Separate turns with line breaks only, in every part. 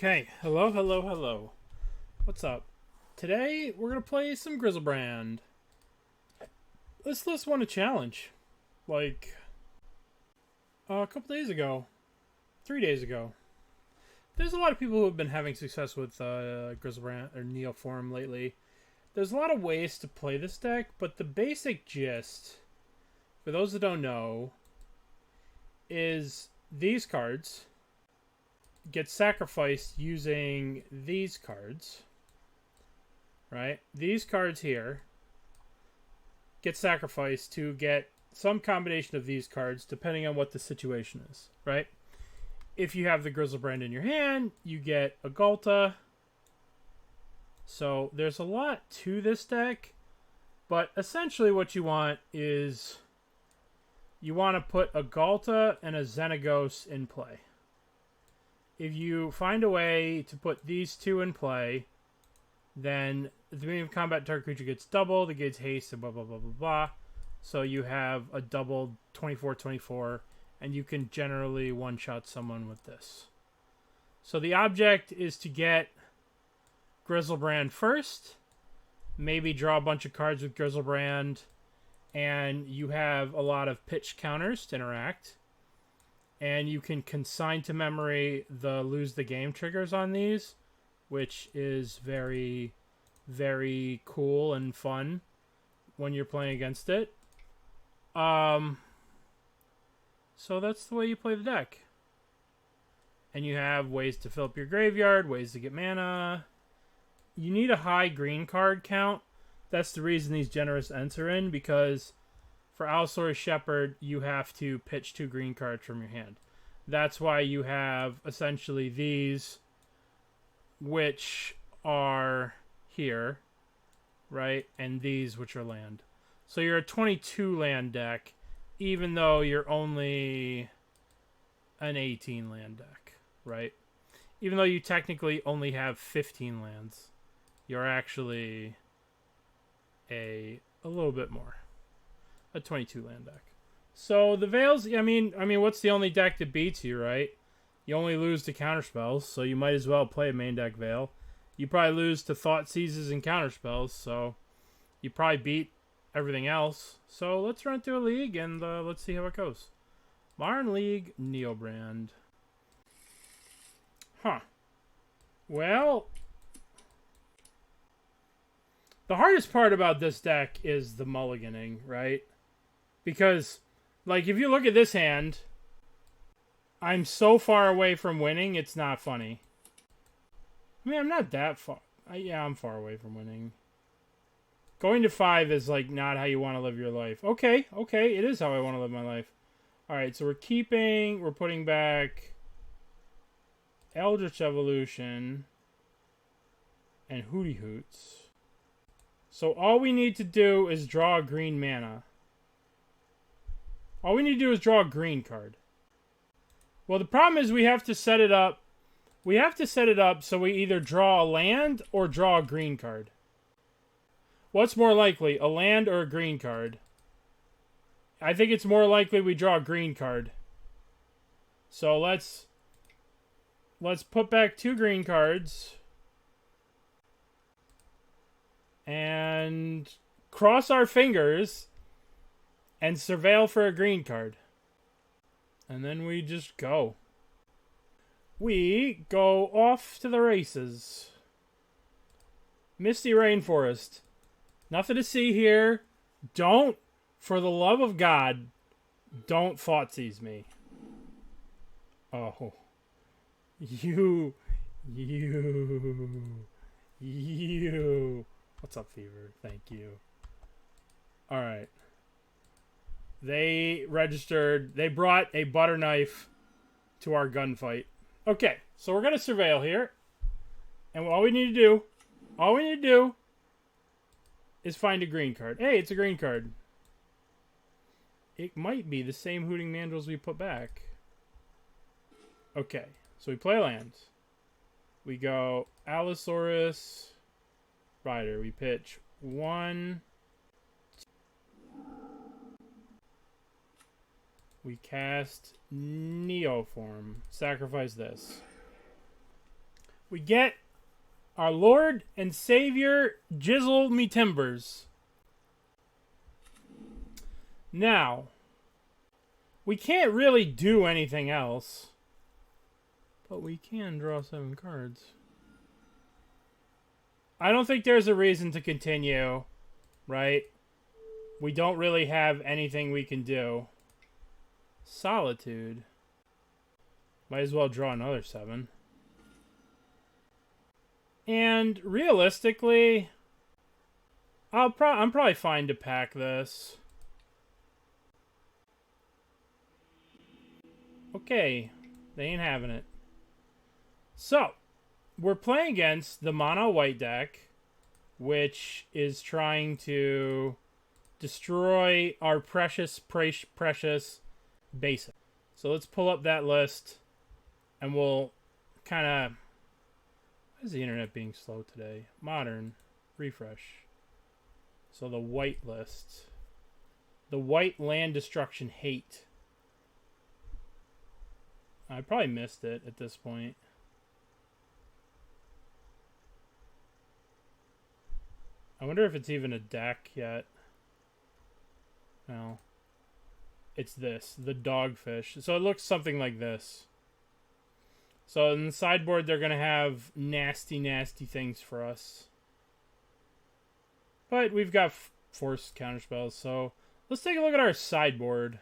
Okay, hello, hello, hello. What's up? Today, we're going to play some Griselbrand. This list won a challenge. Like, a couple days ago. 3 days ago. There's a lot of people who have been having success with Griselbrand or Neoform lately. There's a lot of ways to play this deck, but the basic gist, for those that don't know, is these cards get sacrificed using these cards, right? These cards here get sacrificed to get some combination of these cards depending on what the situation is, right? If you have the Griselbrand in your hand, you get a Ghalta. So there's a lot to this deck, but essentially what you want is you want to put a Ghalta and a Xenagos in play. If you find a way to put these two in play, then at the beginning of combat, target creature gets doubled, it gets haste, and blah, blah, blah, blah, blah. So you have a doubled 24/24, and you can generally one-shot someone with this. So the object is to get Griselbrand first, maybe draw a bunch of cards with Griselbrand, and you have a lot of pitch counters to interact. And you can consign to memory the lose the game triggers on these, which is very, very cool and fun when you're playing against it. So that's the way you play the deck. And you have ways to fill up your graveyard, ways to get mana. You need a high green card count. That's the reason these Generous Ents are in, because for Allosaurus Shepherd, you have to pitch 2 green cards from your hand. That's why you have essentially these, which are here, right? And these, which are land. So you're a 22 land deck, even though you're only an 18 land deck, right? Even though you technically only have 15 lands, you're actually a little bit more. A 22 land deck. So the Veils, I mean, what's the only deck that beats you, right? You only lose to counterspells, so you might as well play a main deck Veil. You probably lose to Thought Seizes and counterspells, so you probably beat everything else. So let's run through a league and let's see how it goes. Modern League, Neobrand. Huh. Well, the hardest part about this deck is the mulliganing, right? Because, like, if you look at this hand, I'm so far away from winning, it's not funny. I mean, I'm not that far. Yeah, I'm far away from winning. Going to 5 is, like, not how you want to live your life. Okay, it is how I want to live my life. Alright, so we're putting back Eldritch Evolution and Hooty Hoots. So all we need to do is draw a green mana. All we need to do is draw a green card. Well, the problem is we have to set it up. We have to set it up so we either draw a land or draw a green card. What's more likely, a land or a green card? I think it's more likely we draw a green card. So let's put back 2 green cards. And cross our fingers and surveil for a green card. And then we just go. We go off to the races. Misty Rainforest. Nothing to see here. Don't, for the love of God, don't Thoughtseize me. Oh. You. What's up, Fever? Thank you. Alright. They brought a butter knife to our gunfight. Okay, so we're going to surveil here. And all we need to do is find a green card. Hey, it's a green card. It might be the same Hooting Mandrills we put back. Okay, so we play lands. We go Allosaurus Rider. We pitch 1. We cast Neoform. Sacrifice this. We get our Lord and Savior, Jizzle Me Timbers. Now, we can't really do anything else, but we can draw 7 cards. I don't think there's a reason to continue, right? We don't really have anything we can do. Solitude. Might as well draw another 7. And realistically, I'm probably fine to pack this. Okay, they ain't having it. So, we're playing against the mono white deck, which is trying to destroy our precious basic. So let's pull up that list, and we'll kind of... Why is the internet being slow today? Modern. Refresh. So the white list. The white land destruction hate. I probably missed it at this point. I wonder if it's even a deck yet. No. It's this. The dogfish. So it looks something like this. So in the sideboard, they're going to have nasty, nasty things for us. But we've got force counterspells, so let's take a look at our sideboard.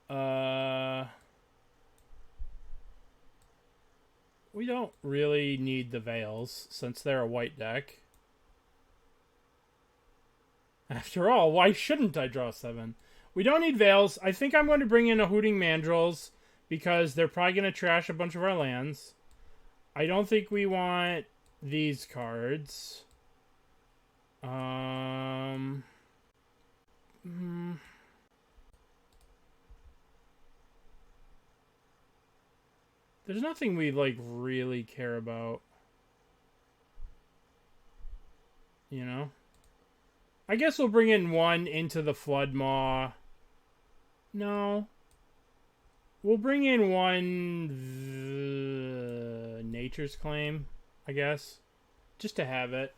We don't really need the Veils, since they're a white deck. After all, why shouldn't I draw 7? We don't need Veils. I think I'm going to bring in a Hooting Mandrills, because they're probably going to trash a bunch of our lands. I don't think we want these cards. There's nothing we, like, really care about. You know? I guess we'll bring in one Into the Flood Maw. No. We'll bring in one Nature's Claim, I guess. Just to have it.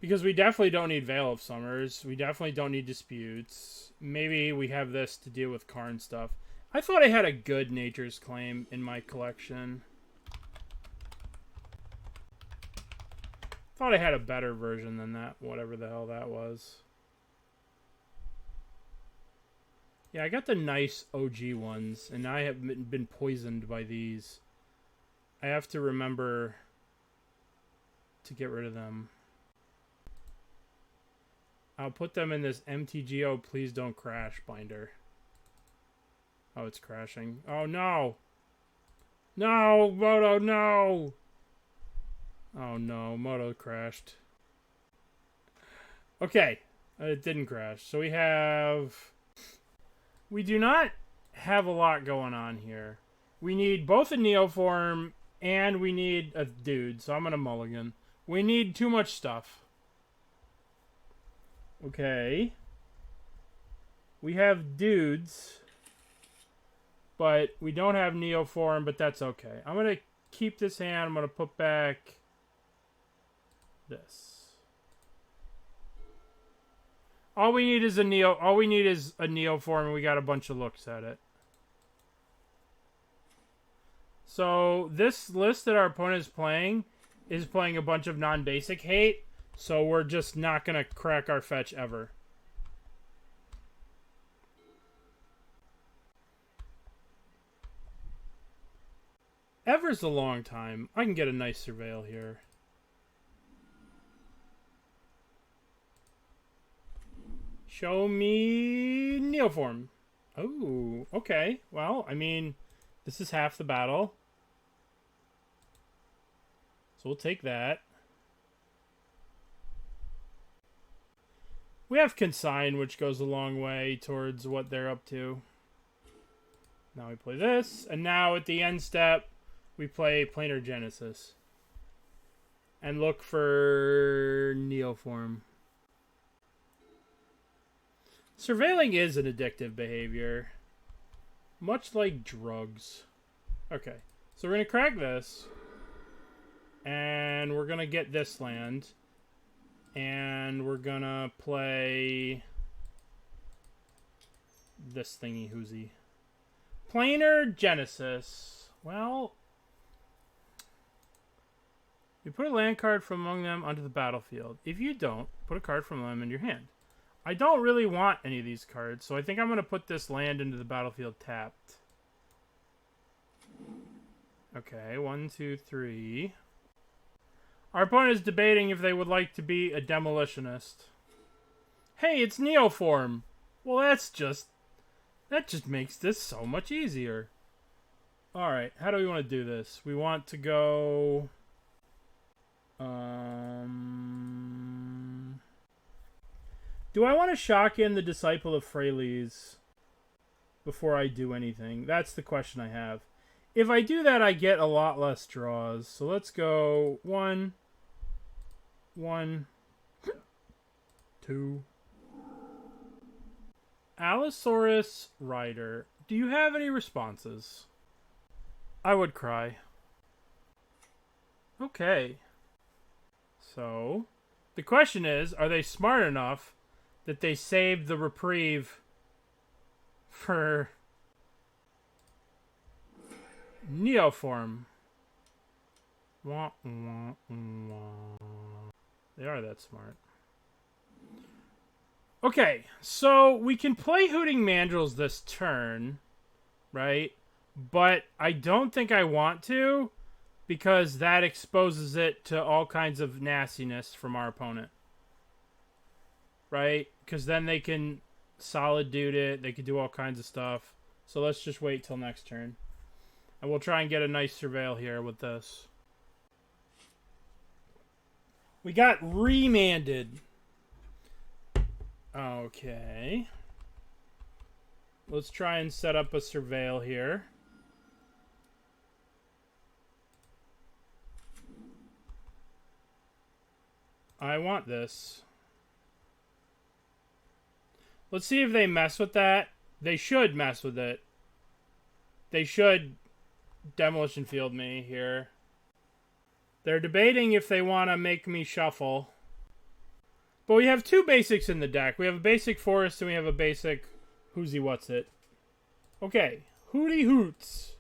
Because we definitely don't need Veil of Summers. We definitely don't need Disputes. Maybe we have this to deal with Karn stuff. I thought I had a good Nature's Claim in my collection. Thought I had a better version than that, whatever the hell that was. Yeah, I got the nice OG ones, and I have been poisoned by these. I have to remember to get rid of them. I'll put them in this MTGO Please Don't Crash binder. Oh, it's crashing. Oh, no! No! Moto, no! Oh, no. Moto crashed. Okay. It didn't crash. So we have... We do not have a lot going on here. We need both a Neoform and we need a dude. So I'm going to mulligan. We need too much stuff. Okay. We have dudes. But we don't have Neoform, but that's okay. I'm going to keep this hand. I'm going to put back this. All we need is a Neoform, and we got a bunch of looks at it. So this list that our opponent is playing a bunch of non-basic hate, so we're just not going to crack our fetch ever. Ever's a long time. I can get a nice Surveil here. Show me Neoform. Oh, okay. Well, I mean, this is half the battle. So we'll take that. We have Consign, which goes a long way towards what they're up to. Now we play this. And now at the end step, we play Planar Genesis. And look for Neoform. Surveilling is an addictive behavior. Much like drugs. Okay. So we're going to crack this. And we're going to get this land. And we're going to play this thingy hoozy. Planar Genesis. Well, you put a land card from among them onto the battlefield. If you don't, put a card from them in your hand. I don't really want any of these cards, so I think I'm going to put this land into the battlefield tapped. Okay, 1, 2, 3. Our opponent is debating if they would like to be a demolitionist. Hey, it's Neoform. Well, that just makes this so much easier. Alright, how do we want to do this? We want to go... Do I want to shock in the Disciple of Freyalise before I do anything? That's the question I have. If I do that, I get a lot less draws. So let's go 1, 1, 2. Allosaurus Rider. Do you have any responses? I would cry. Okay. So, the question is, are they smart enough that they saved the reprieve for Neoform? Wah, wah, wah. They are that smart. Okay, so we can play Hooting Mandrills this turn, right? But I don't think I want to, because that exposes it to all kinds of nastiness from our opponent. Right? Because then they can solid dude it, they can do all kinds of stuff. So let's just wait till next turn. And we'll try and get a nice surveil here with this. We got remanded. Okay. Let's try and set up a surveil here. I want this. Let's see if they mess with that. They should mess with it. They should demolition field me here. They're debating if they want to make me shuffle. But we have two basics in the deck. We have a basic forest and we have a basic whoozy what's it. Okay. Hooty hoots.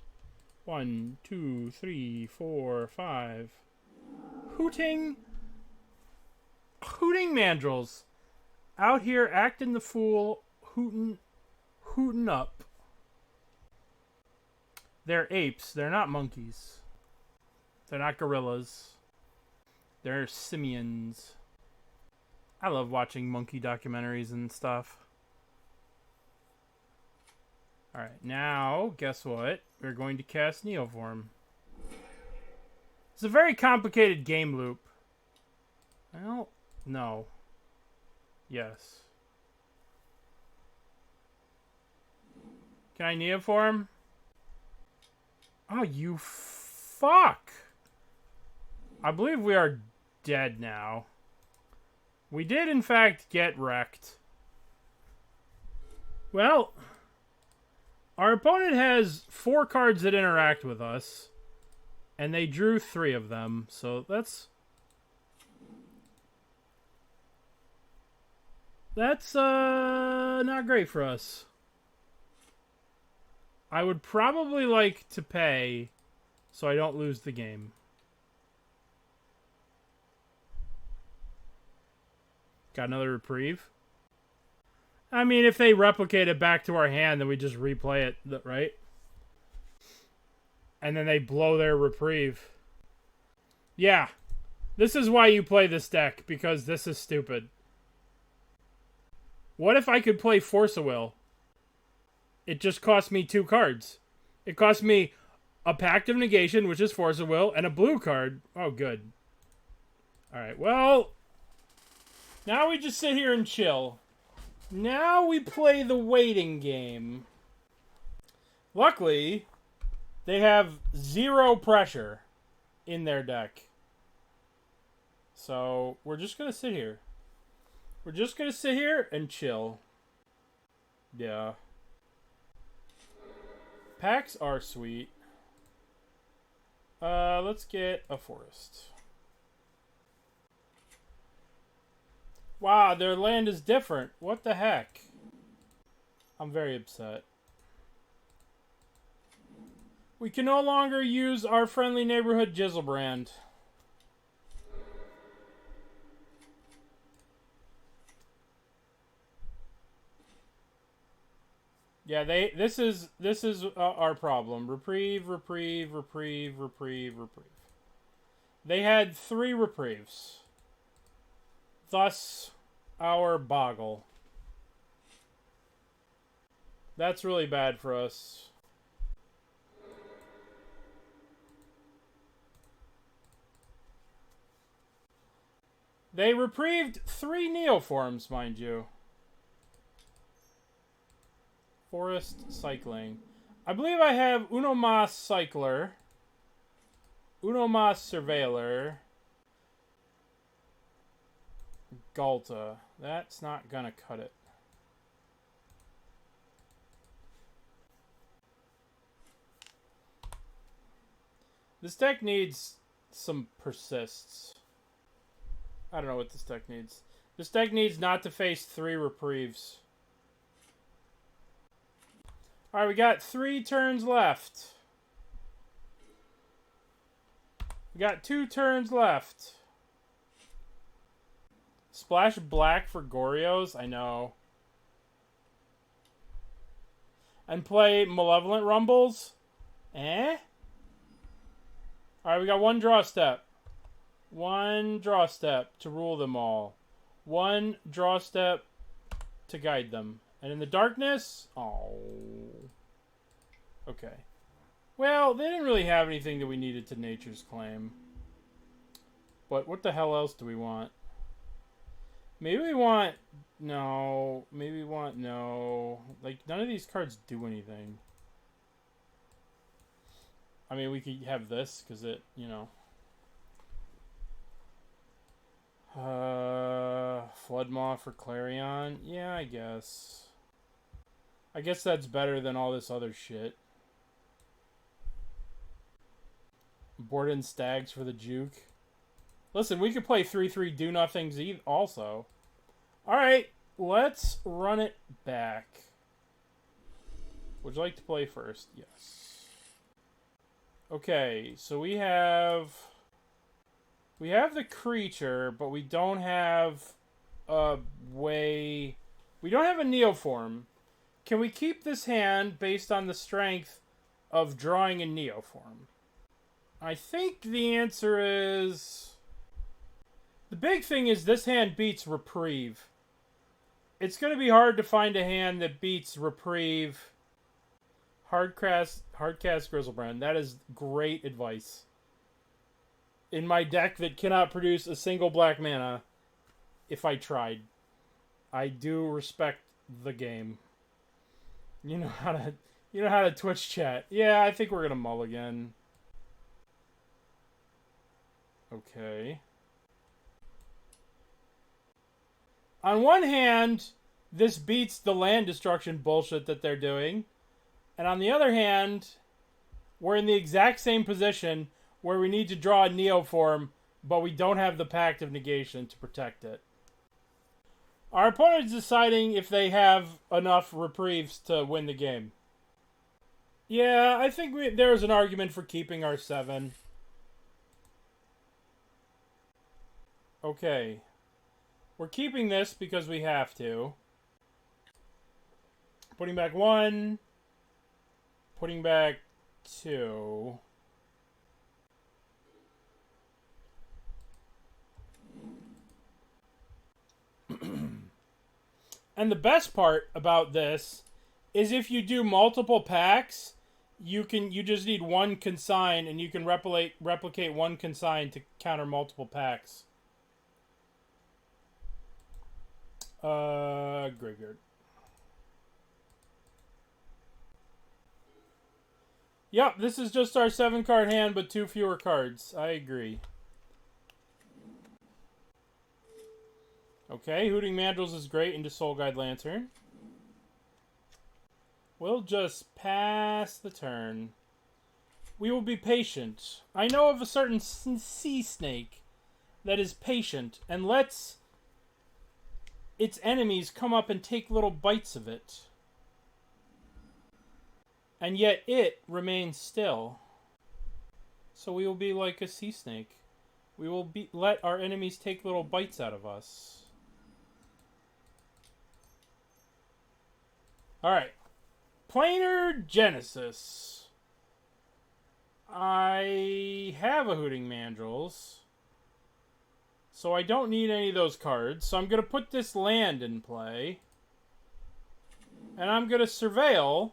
1, 2, 3, 4, 5. Hooting Mandrills. Out here acting the fool, hooting up. They're apes. They're not monkeys. They're not gorillas. They're simians. I love watching monkey documentaries and stuff. Alright, now, guess what? We're going to cast Neoform. It's a very complicated game loop. Well, no. Yes. Can I Neoform? Oh, you fuck! I believe we are dead now. We did, in fact, get wrecked. Well, our opponent has 4 cards that interact with us, and they drew 3 of them, so that's not great for us. I would probably like to pay so I don't lose the game. Got another reprieve. I mean, if they replicate it back to our hand, then we just replay it, right? And then they blow their reprieve. Yeah. This is why you play this deck, because this is stupid. What if I could play Force of Will? It just cost me 2 cards. It cost me a Pact of Negation, which is Force of Will, and a blue card. Oh, good. Alright, well... now we just sit here and chill. Now we play the waiting game. Luckily, they have 0 pressure in their deck. So, we're just going to sit here. We're just going to sit here and chill. Yeah. Packs are sweet. Let's get a forest. Wow, their land is different. What the heck? I'm very upset. We can no longer use our friendly neighborhood Griselbrand. Yeah, this is our problem. Reprieve. They had 3 reprieves. Thus, our boggle. That's really bad for us. They reprieved 3 Neoforms, mind you. Forest Cycling. I believe I have Unomas Cycler. Unomas Surveiller. Ghalta. That's not gonna cut it. This deck needs some persists. I don't know what this deck needs. This deck needs not to face 3 reprieves. Alright, we got 3 turns left. We got 2 turns left. Splash black for Gorios? I know. And play Malevolent Rumbles? Eh? Alright, we got 1 draw step. 1 draw step to rule them all. 1 draw step to guide them. And in the darkness? Oh. Okay. Well, they didn't really have anything that we needed to Nature's Claim. But what the hell else do we want? Maybe we want... No. Maybe we want... No. Like, none of these cards do anything. I mean, we could have this, because it, you know... Flood Maw for Clarion? Yeah, I guess. I guess that's better than all this other shit. Borden Stags for the Juke. Listen, we could play 3/3 do-nothings also. Alright, let's run it back. Would you like to play first? Yes. Okay, so we have the creature, but we don't have a way... We don't have a Neoform. Can we keep this hand based on the strength of drawing a Neoform? I think the answer is... The big thing is this hand beats Reprieve. It's going to be hard to find a hand that beats Reprieve. Hardcast Griselbrand. That is great advice. In my deck that cannot produce a single black mana, if I tried. I do respect the game. You know how to Twitch chat. Yeah, I think we're gonna mulligan. Okay. On one hand, this beats the land destruction bullshit that they're doing. And on the other hand, we're in the exact same position where we need to draw a Neoform, but we don't have the Pact of Negation to protect it. Our opponent is deciding if they have enough reprieves to win the game. Yeah, I think there's an argument for keeping our 7. Okay. We're keeping this because we have to. Putting back 1. Putting back 2. And the best part about this is if you do multiple packs, you just need 1 Consign and you can replicate 1 Consign to counter multiple packs. Graveyard. Yep, this is just our 7-card hand, but 2 fewer cards. I agree. Okay, Hooting Mandrills is great into Soul Guide Lantern. We'll just pass the turn. We will be patient. I know of a certain sea snake that is patient, and let's its enemies come up and take little bites of it. And yet it remains still. So we will be like a sea snake. We will let our enemies take little bites out of us. Alright. Planar Genesis. I have a Hooting Mandrills. So I don't need any of those cards. So I'm going to put this land in play. And I'm going to Surveil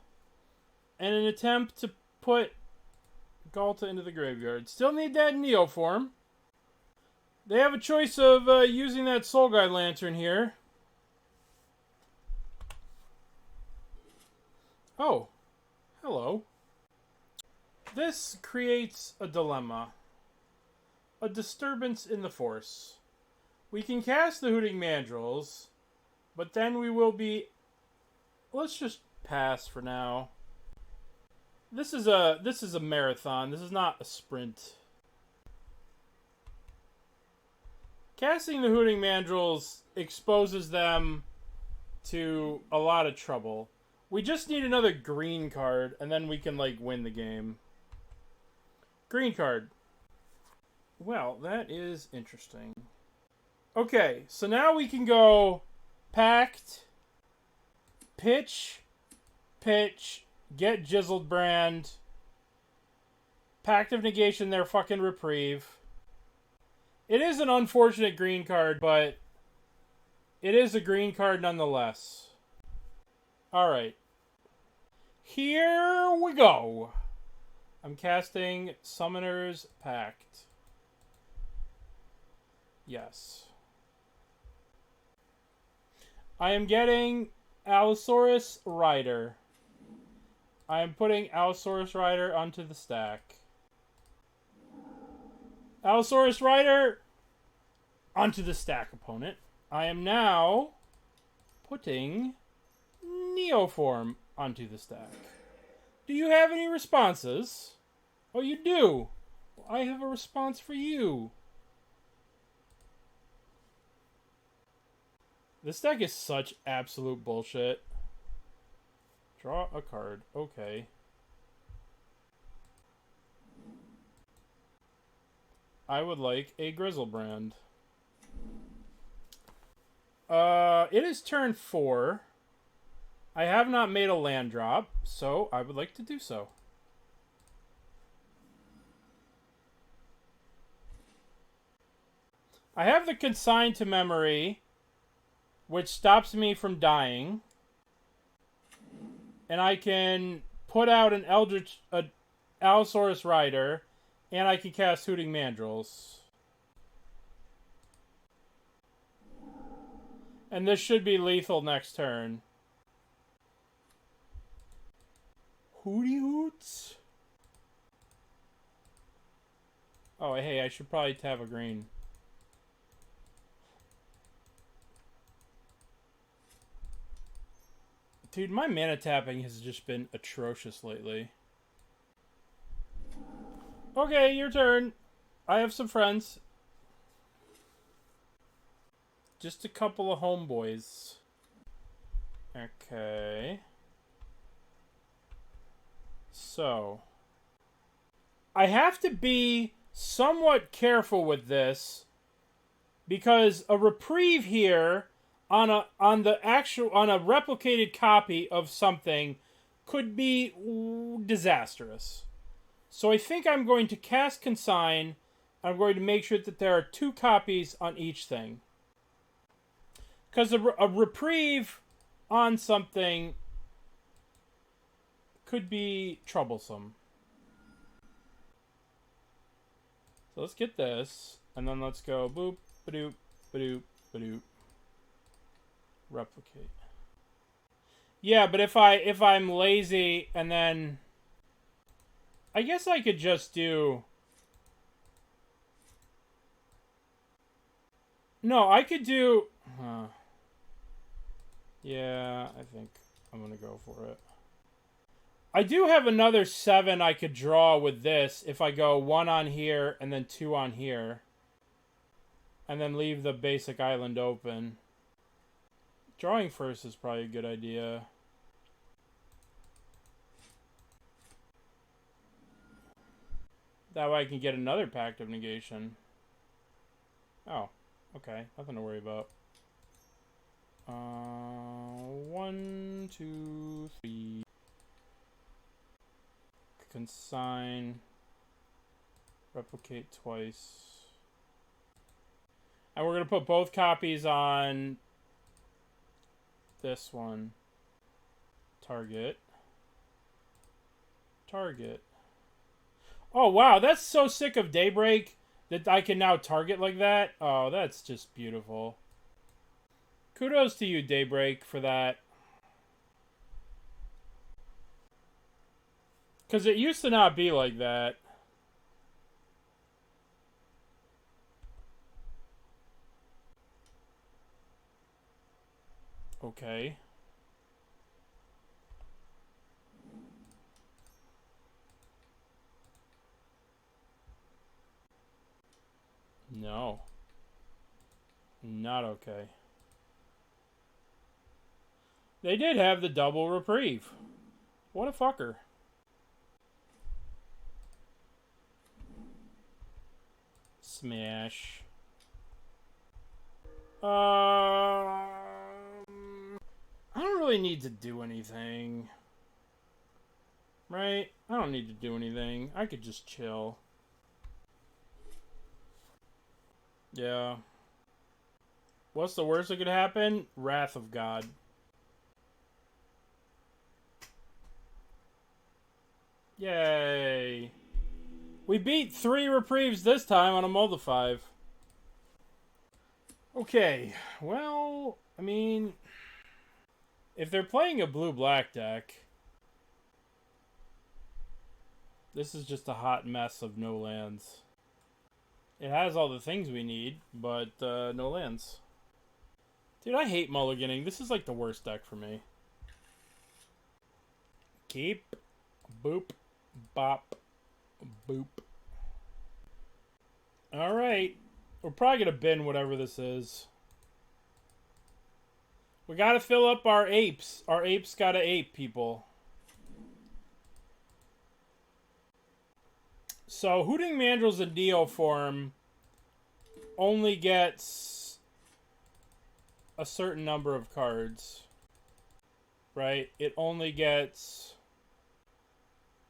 in an attempt to put Ghalta into the graveyard. Still need that Neoform. They have a choice of using that Soul Guide Lantern here. Oh, hello. This creates a dilemma. A disturbance in the Force. We can cast the Hooting Mandrills, but then we will be... Let's just pass for now. This is a marathon. This is not a sprint. Casting the Hooting Mandrills exposes them to a lot of trouble. We just need another green card, and then we can, like, win the game. Green card. Well, that is interesting. Okay, so now we can go Pact, pitch, get Griselbrand, Pact of Negation, their fucking reprieve. It is an unfortunate green card, but it is a green card nonetheless. Alright. Here we go. I'm casting Summoner's Pact. Yes. I am getting Allosaurus Rider. I am putting Allosaurus Rider onto the stack. Allosaurus Rider onto the stack, opponent. I am now putting Neoform onto the stack. Do you have any responses? Oh, you do. Well, I have a response for you. This deck is such absolute bullshit. Draw a card. Okay. I would like a Griselbrand. It is turn 4. I have not made a land drop, so I would like to do so. I have the Consign to Memory, which stops me from dying. And I can put out an Allosaurus Rider, and I can cast Hooting Mandrills. And this should be lethal next turn. Hooty Hoots? Oh, hey, I should probably have a green. Dude, my mana tapping has just been atrocious lately. Okay, your turn. I have some friends. Just a couple of homeboys. Okay. So. I have to be somewhat careful with this. Because a reprieve here on a replicated copy of something could be disastrous. So I think I'm going to cast Consign. I'm going to make sure that there are 2 copies on each thing. Because a reprieve on something could be troublesome. So let's get this. And then let's go boop, ba-doop, ba-doop, ba-doop. Replicate. Yeah, but if I'm lazy and then I guess I could just do... No, I could do... Yeah, I think I'm going to go for it. I do have another 7 I could draw with this if I go 1 on here and then 2 on here. And then leave the basic island open. Drawing first is probably a good idea. That way I can get another Pact of Negation. Oh, okay. Nothing to worry about. 1, 2, 3. Consign. Replicate twice. And we're going to put both copies on this one. Target. Target. Oh, wow. That's so sick of Daybreak that I can now target like that. Oh, that's just beautiful. Kudos to you, Daybreak, for that. Because it used to not be like that. Okay. No. Not okay. They did have the double reprieve. What a fucker. Smash. I don't really need to do anything. Right? I don't need to do anything. I could just chill. Yeah. What's the worst that could happen? Wrath of God. Yay. We beat 3 reprieves this time on a Multi 5. Okay. Well, I mean, if they're playing a blue-black deck, this is just a hot mess of no lands. It has all the things we need, but no lands. Dude, I hate mulliganing. This is like the worst deck for me. Keep. Boop. Bop. Boop. Alright. We're probably going to bin whatever this is. We got to fill up our apes. Our apes got to ape, people. So, Hooting Mandrills in Neoform only gets a certain number of cards. Right? It only gets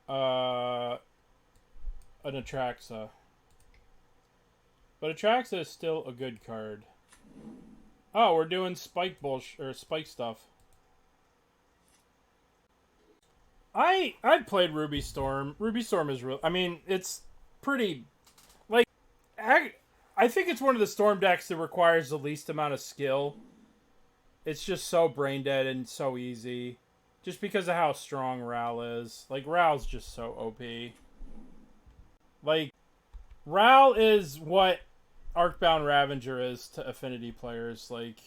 an Atraxa. But Atraxa is still a good card. Oh, we're doing spike bullshit or spike stuff. I've played Ruby Storm. Ruby Storm is real. I mean, it's pretty like I think it's one of the Storm decks that requires the least amount of skill. It's just so brain dead and so easy. Just because of how strong Ral is. Like, Ral's just so OP. Like, Ral is what Arcbound Ravager is to Affinity players. Like,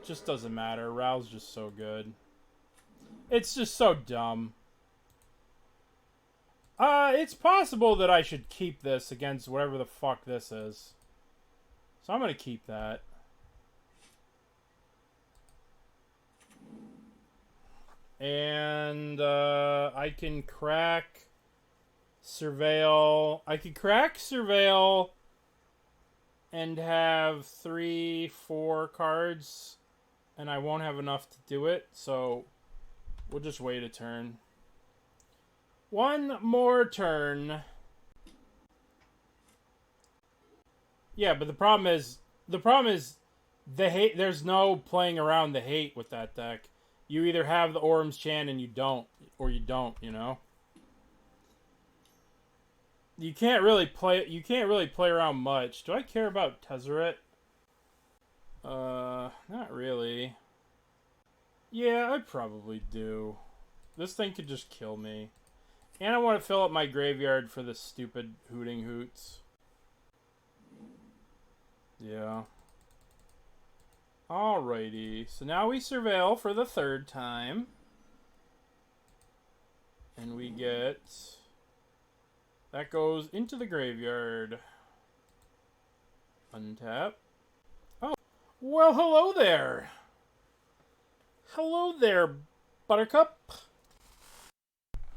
just doesn't matter. Ral's just so good. It's just so dumb. It's possible that I should keep this against whatever the fuck this is. So I'm gonna keep that. And I can crack Surveil. I could crack Surveil and have 3, 4 cards, and I won't have enough to do it, so we'll just wait a turn. One more turn. Yeah, but the problem is the hate. There's no playing around the hate with that deck. You either have the Orm's Chant and you don't, or you don't, you know? You can't really play around much. Do I care about Tezzeret? Not really. Yeah, I probably do. This thing could just kill me. And I want to fill up my graveyard for the stupid Hooting Hoots. Yeah. Alrighty, so now we surveil for the 3rd time. And we get... That goes into the graveyard. Untap. Oh. Well, hello there. Hello there, Buttercup.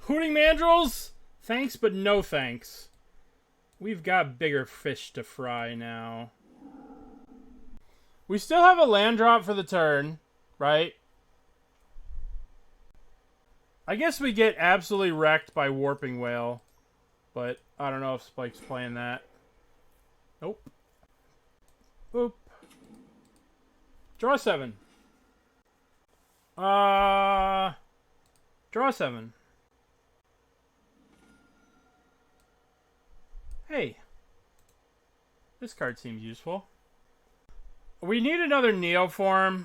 Hooting Mandrills, thanks but no thanks. We've got bigger fish to fry now. We still have a land drop for the turn, right? I guess we get absolutely wrecked by Warping Whale, but I don't know if Spike's playing that. Nope. Boop. Draw 7. Draw 7. Hey. This card seems useful. We need another Neoform.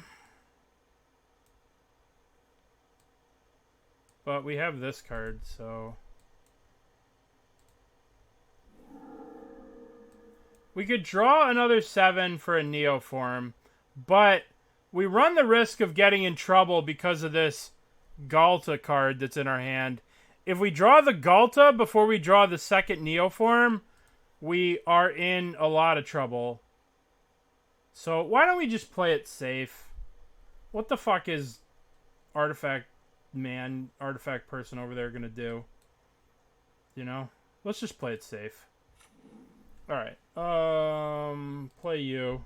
But we have this card, so... We could draw another 7 for a Neoform, but we run the risk of getting in trouble because of this Ghalta card that's in our hand. If we draw the Ghalta before we draw the second Neoform, we are in a lot of trouble. So why don't we just play it safe? What the fuck is artifact person over there gonna do? You know? Let's just play it safe. Alright. Play you.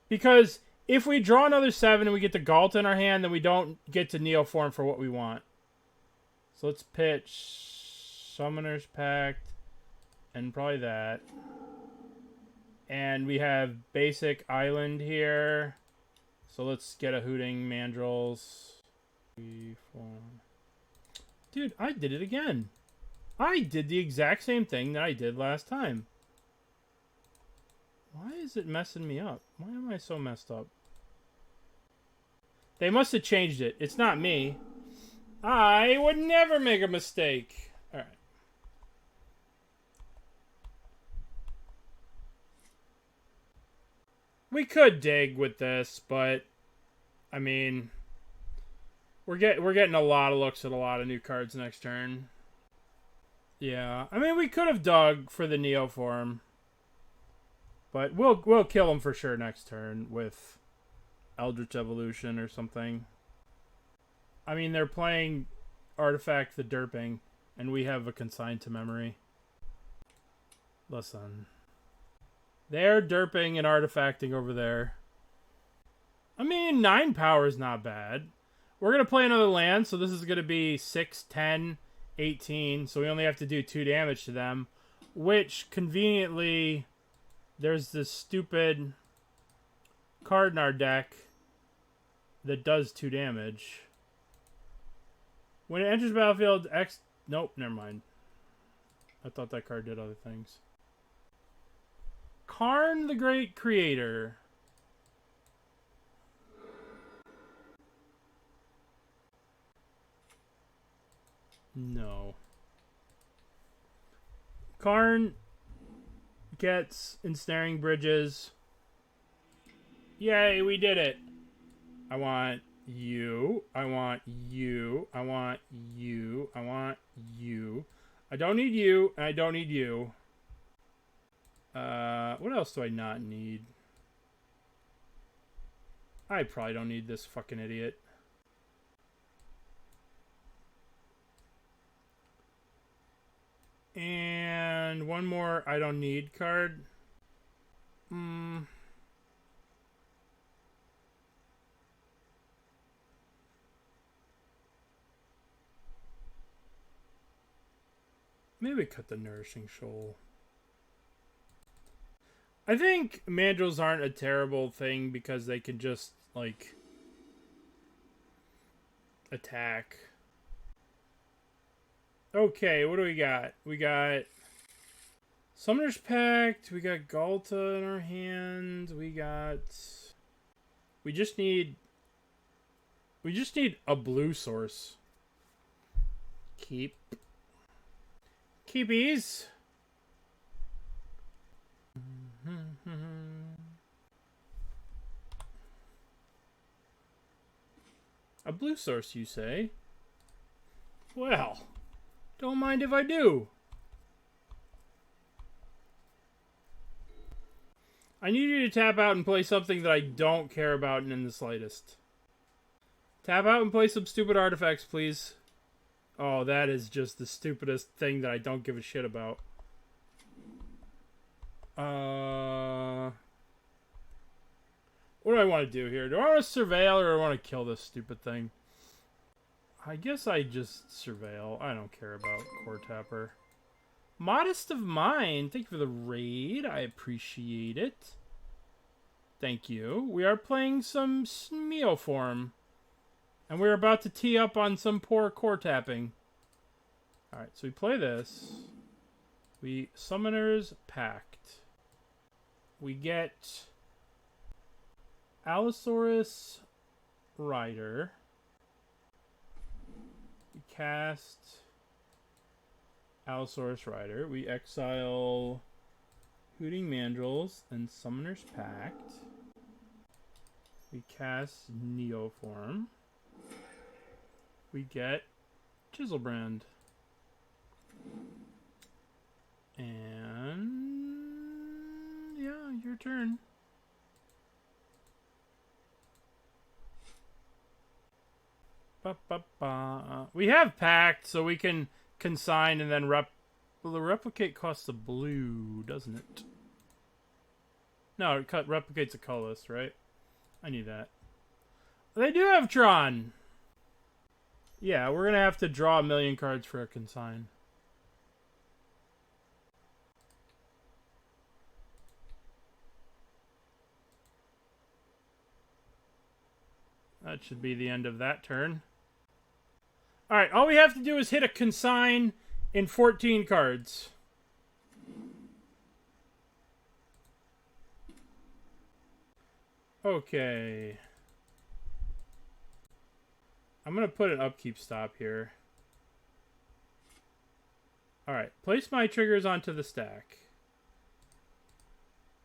Because if we draw another 7 and we get the Ghalta in our hand, then we don't get to Neoform for what we want. So let's pitch Summoner's Pact and probably that. And we have basic island here. So let's get a Hooting Mandrills. 3, 4. Dude, I did it again. I did the exact same thing that I did last time. Why is it messing me up? Why am I so messed up? They must have changed it. It's not me. I would never make a mistake. Alright. We could dig with this, but I mean, we're getting a lot of looks at a lot of new cards next turn. Yeah, I mean, we could have dug for the Neoform, but we'll kill him for sure next turn with Eldritch Evolution or something. I mean, they're playing Artifact the Derping, and we have a Consign to Memory. Listen. They're derping and artifacting over there. I mean, 9 power is not bad. We're going to play another land, so this is going to be 6, 10, 18. So we only have to do 2 damage to them. Which, conveniently, there's this stupid card in our deck that does 2 damage. When it enters battlefield, Nope, never mind. I thought that card did other things. Karn the Great Creator. No. Karn gets Ensnaring Bridges. Yay, we did it. I want you. I want you. I want you. I want you. I don't need you, and I don't need you. What else do I not need? I probably don't need this fucking idiot. And one more I don't need card. Maybe cut the Nourishing Shoal. I think mandrills aren't a terrible thing because they can just, like, attack. Okay, what do we got? We got Summoner's Pact. We got Ghalta in our hand. We just need a blue source. Keepies. A blue source, you say? Well, don't mind if I do. I need you to tap out and play something that I don't care about in the slightest. Tap out and play some stupid artifacts, please. Oh, that is just the stupidest thing that I don't give a shit about. What do I want to do here? Do I want to surveil or do I want to kill this stupid thing? I guess I just surveil. I don't care about Core Tapper. Modest of Mind. Thank you for the raid. I appreciate it. Thank you. We are playing some Neoform. And we're about to tee up on some poor core tapping. Alright, so we play this. We Summoner's Pact. We get Allosaurus Rider. We cast Allosaurus Rider. We exile Hooting Mandrills and Summoner's Pact. We cast Neoform. We get Griselbrand. And yeah, your turn. We have Pact, so we can consign and then well, the replicate costs a blue, doesn't it? No, it replicates a colorless, right? I knew that. They do have Tron. Yeah, we're gonna have to draw a million cards for a consign. That should be the end of that turn. Alright, all we have to do is hit a consign in 14 cards. Okay. I'm going to put an upkeep stop here. Alright, place my triggers onto the stack.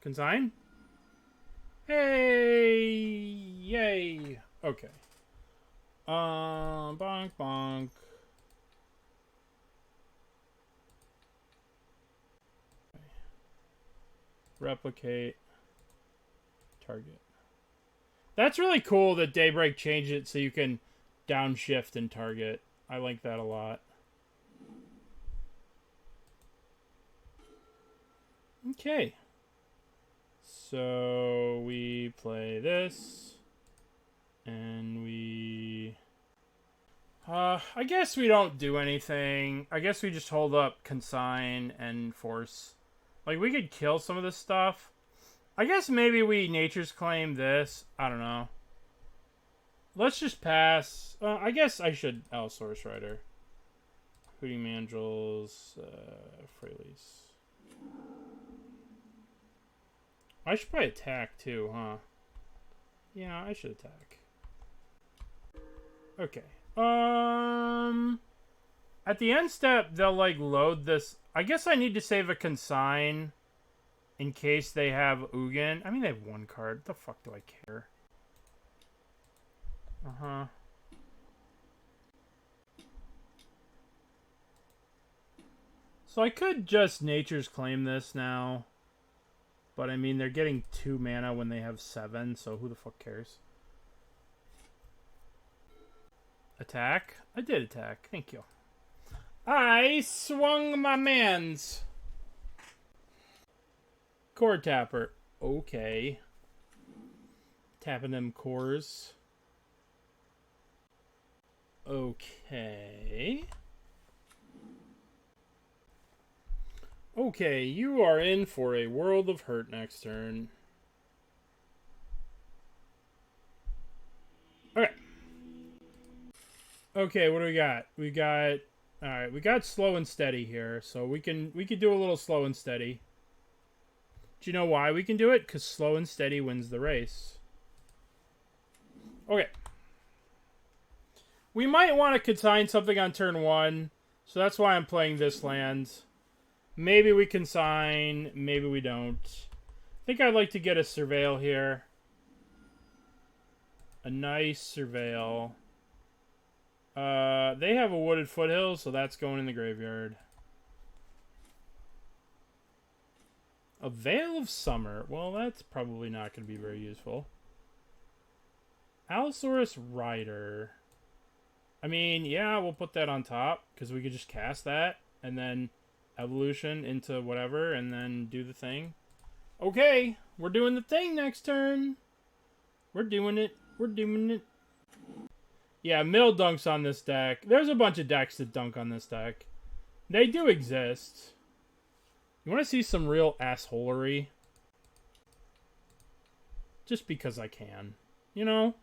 Consign? Hey! Yay! Okay. Bonk, bonk. Replicate. Target. That's really cool that Daybreak changed it so you can downshift and target. I like that a lot. Okay. So we play this. And we... I guess we don't do anything. I guess we just hold up Consign and Force. Like, we could kill some of this stuff. I guess maybe we Nature's Claim this. I don't know. Let's just pass. I guess I should Allosaurus Rider. Hooting Mandrills. Freyalise. I should probably attack too, huh? Yeah, I should attack. Okay. At the end step, they'll like load this. I guess I need to save a Consign in case they have Ugin. I mean, they have one card. What the fuck do I care? Uh-huh. So I could just Nature's Claim this now. But I mean, they're getting 2 mana when they have 7, so who the fuck cares? Attack? I did attack. Thank you. I swung my mans. Core Tapper. Okay. Tapping them cores. Okay. Okay, you are in for a world of hurt next turn. Okay. Okay, what do we got? We got... Alright, we got slow and steady here, so we could do a little slow and steady. Do you know why we can do it? Because slow and steady wins the race. Okay. We might want to consign something on turn 1, so that's why I'm playing this land. Maybe we consign, maybe we don't. I think I'd like to get a Surveil here. A nice Surveil. They have a Wooded Foothill, so that's going in the graveyard. A Veil of Summer. Well, that's probably not going to be very useful. Allosaurus Rider. I mean, yeah, we'll put that on top, because we could just cast that, and then evolution into whatever, and then do the thing. Okay, we're doing the thing next turn. We're doing it. We're doing it. Yeah, mill dunks on this deck. There's a bunch of decks that dunk on this deck. They do exist. You want to see some real assholery? Just because I can. You know?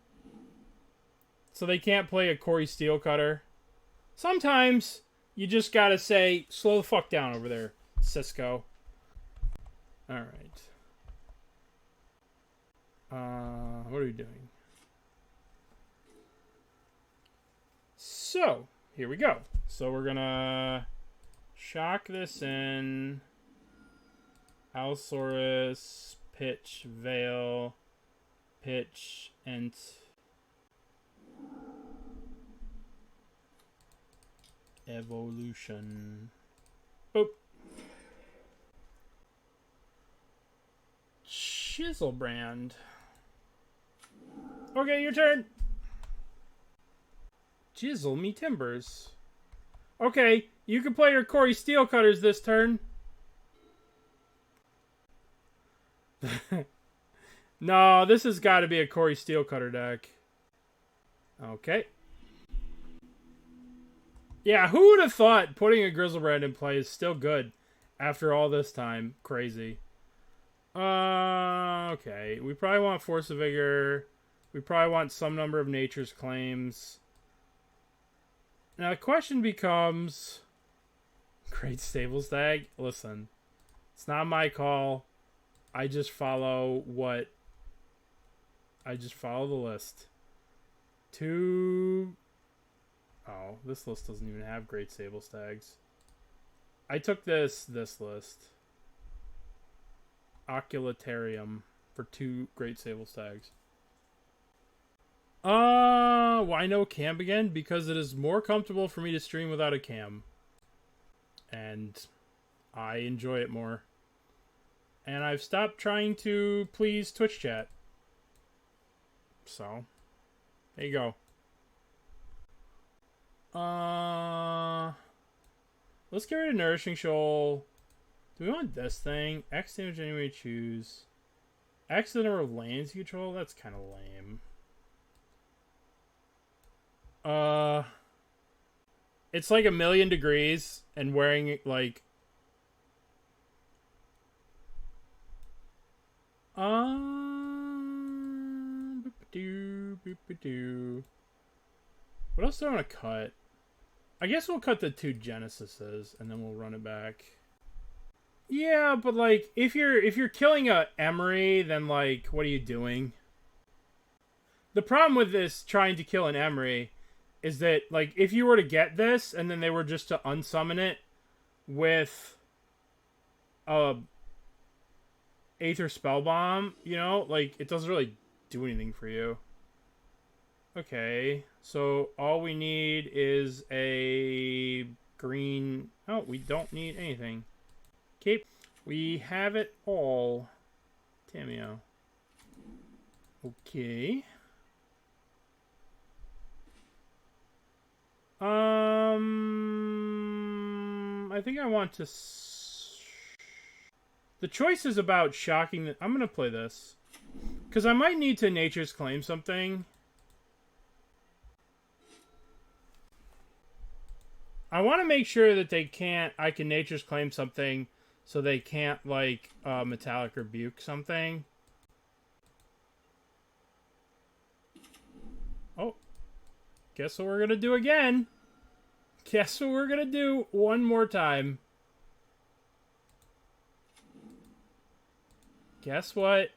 So they can't play a Corey Steelcutter. Sometimes you just gotta say, slow the fuck down over there, Cisco. Alright. What are we doing? So, here we go. So we're gonna shock this in. Allosaurus, pitch, Veil, pitch, Ent. Evolution. Boop. Griselbrand. Okay, your turn. Chisel me timbers. Okay, you can play your Corey Steelcutters this turn. No, this has got to be a Corey Steelcutter deck. Okay. Yeah, who would have thought putting a Griselbrand in play is still good after all this time? Crazy. Okay. We probably want Force of Vigor. We probably want some number of Nature's Claims. Now the question becomes... Great Stable Stag? Listen. It's not my call. I just follow what... I just follow the list. Two... Oh, this list doesn't even have Great Stable Stags. I took this list. Oculitarium for 2 Great Stable Stags. Why no cam again? Because it is more comfortable for me to stream without a cam. And I enjoy it more. And I've stopped trying to please Twitch chat. So, there you go. Let's get rid of Nourishing Shoal. Do we want this thing? X damage any way you choose. X the number of lands you control? That's kind of lame. It's like 1,000,000 degrees and wearing like... What else do I want to cut? I guess we'll cut the 2 Genesises and then we'll run it back. Yeah, but like if you're killing a Emery, then like what are you doing? The problem with this trying to kill an Emery is that like if you were to get this and then they were just to unsummon it with Aether Spellbomb, you know, like it doesn't really do anything for you. Okay, so all we need is a green... Oh, we don't need anything. Okay, we have it all. Tameo. Okay. I think I want to... The choice is about shocking... I'm going to play this. Because I might need to Nature's Claim something. I want to make sure that they can't... I can Nature's Claim something so they can't, like, Metallic Rebuke something. Oh. Guess what we're going to do again. Guess what we're going to do one more time. Guess what?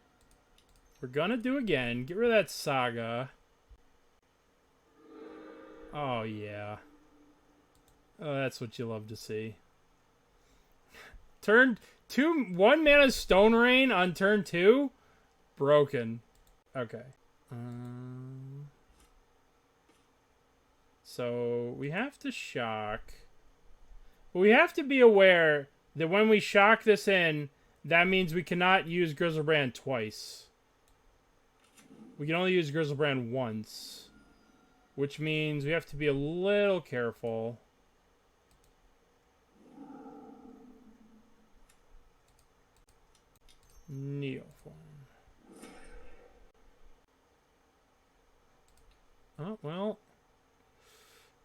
We're going to do again. Get rid of that Saga. Oh, yeah. Oh, that's what you love to see. Turn 2, 1 mana Stone Rain on turn 2? Broken. Okay. So, we have to shock. But we have to be aware that when we shock this in, that means we cannot use Griselbrand twice. We can only use Griselbrand once. Which means we have to be a little careful. Neoform. Oh, well.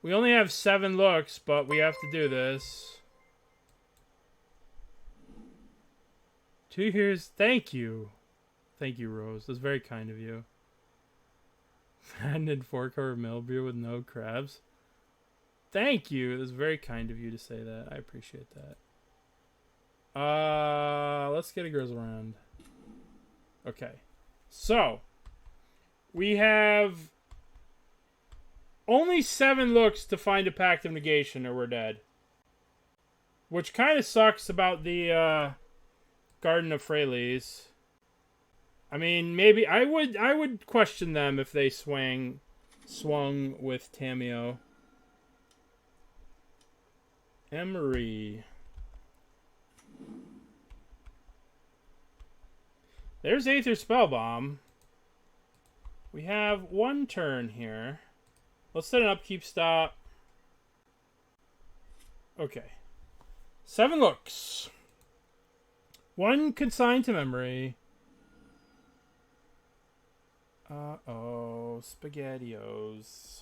We only have 7 looks, but we have to do this. 2 years. Thank you. Thank you, Rose. That's very kind of you. Fattened 4-color mill beer with no crabs. Thank you. That's very kind of you to say that. I appreciate that. Let's get a Griselbrand. Okay. So, we have only 7 looks to find a Pact of Negation or we're dead. Which kind of sucks about the Garden of Freyalise. I mean, maybe I would question them if they swung with Tamiyo. Emery. There's Aether Spellbomb. We have 1 turn here. Let's set an upkeep stop. Okay. 7 looks. 1 consigned to memory. Uh-oh. SpaghettiOs.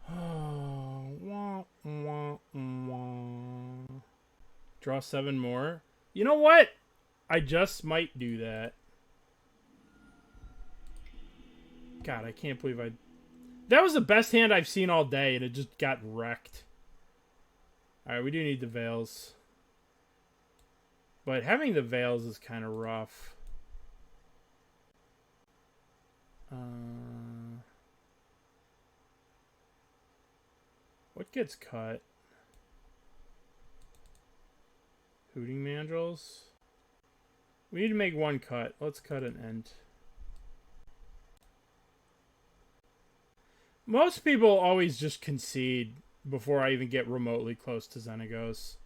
Oh, wah, wah, wah. Draw 7 more. You know what? I just might do that. God, I can't believe I... That was the best hand I've seen all day, and it just got wrecked. Alright, we do need the Veils. But having the Veils is kind of rough. What gets cut? Hooting Mandrills? We need to make 1 cut. Let's cut an Ent. Most people always just concede before I even get remotely close to Xenagos.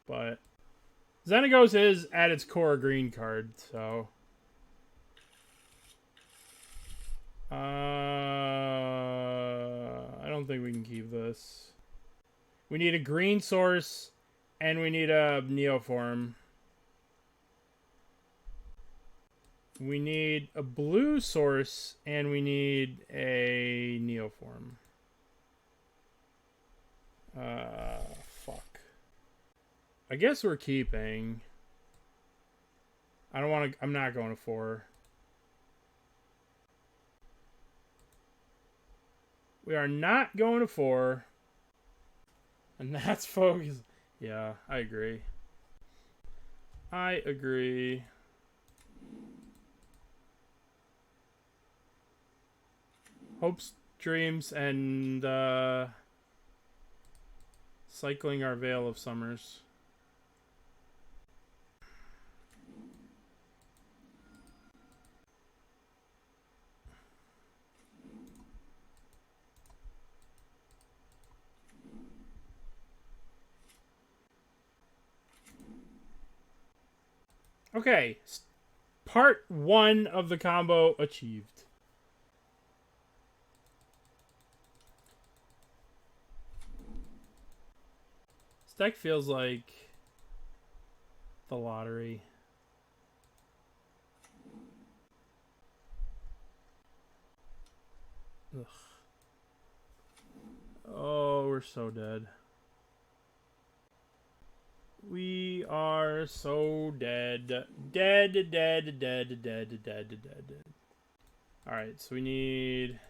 But Xenagos is at its core a green card, so... I don't think we can keep this. We need a green source, and we need a Neoform. We need a blue source, and we need a Neoform. Fuck. I guess we're keeping. I don't want to... I'm not going to 4. We are not going to 4. And that's focus. Yeah, I agree. I agree. Hopes, dreams, and cycling our Veil of Summers. Okay, part 1 of the combo achieved. This deck feels like the lottery. Ugh. Oh, we're so dead. We are so dead. Dead. Alright, so we need...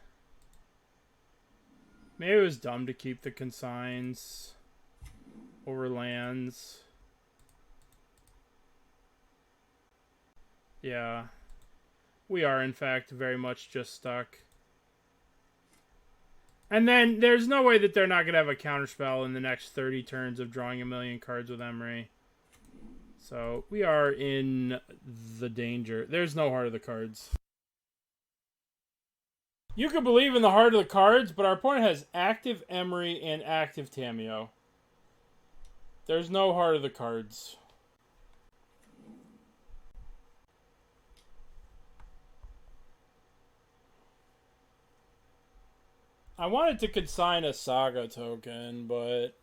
Maybe it was dumb to keep the consigns over lands. Yeah. We are, in fact, very much just stuck. And then, there's no way that they're not going to have a counterspell in the next 30 turns of drawing a million cards with Emery. So, we are in the danger. There's no heart of the cards. You could believe in the heart of the cards, but our opponent has active Emery and active Tamiyo. There's no Heart of the Cards. I wanted to consign a Saga token, but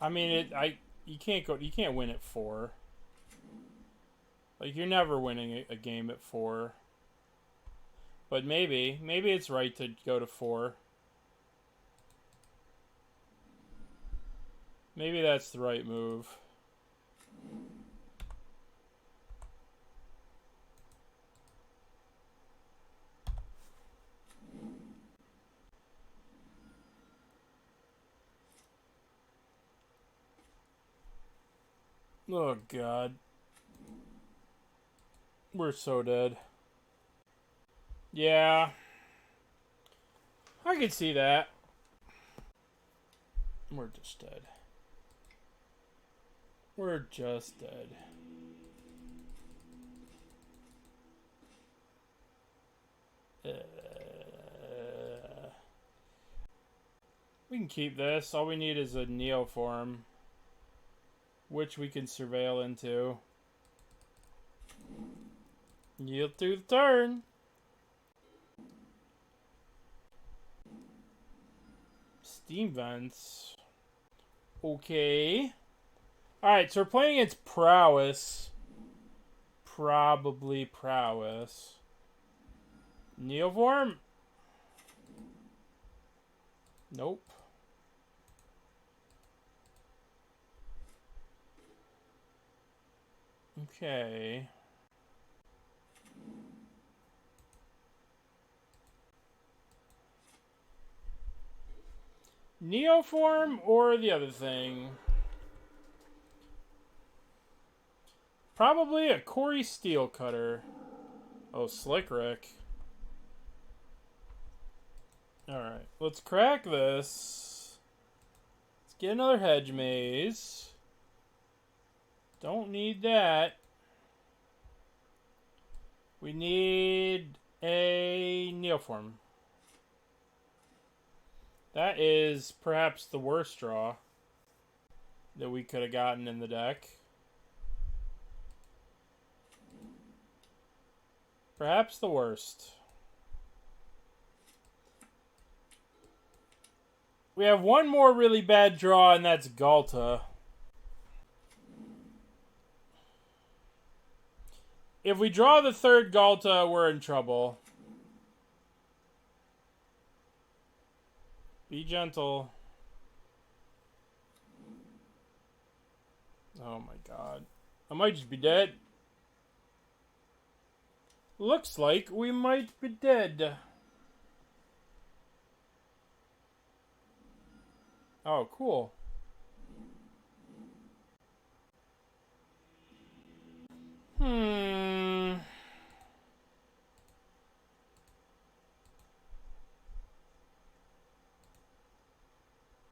I mean you can't win at 4. Like, you're never winning a game at 4. But maybe it's right to go to 4. Maybe that's the right move. Oh, God. We're so dead. Yeah. I could see that. We're just dead. We're just dead. We can keep this. All we need is a Neoform, which we can surveil into. Yield through the turn. Steam Vents. Okay. Alright, so we're playing against Prowess. Probably Prowess. Neoform? Nope. Okay. Neoform or the other thing? Probably a Corey Steelcutter. Oh, Slick Rick. Alright, let's crack this. Let's get another Hedge Maze. Don't need that. We need a Neoform. That is perhaps the worst draw that we could have gotten in the deck. Perhaps the worst. We have one more really bad draw, and that's Ghalta. If we draw the third Ghalta, we're in trouble. Be gentle. Oh my god. I might just be dead. Looks like we might be dead. Oh, cool.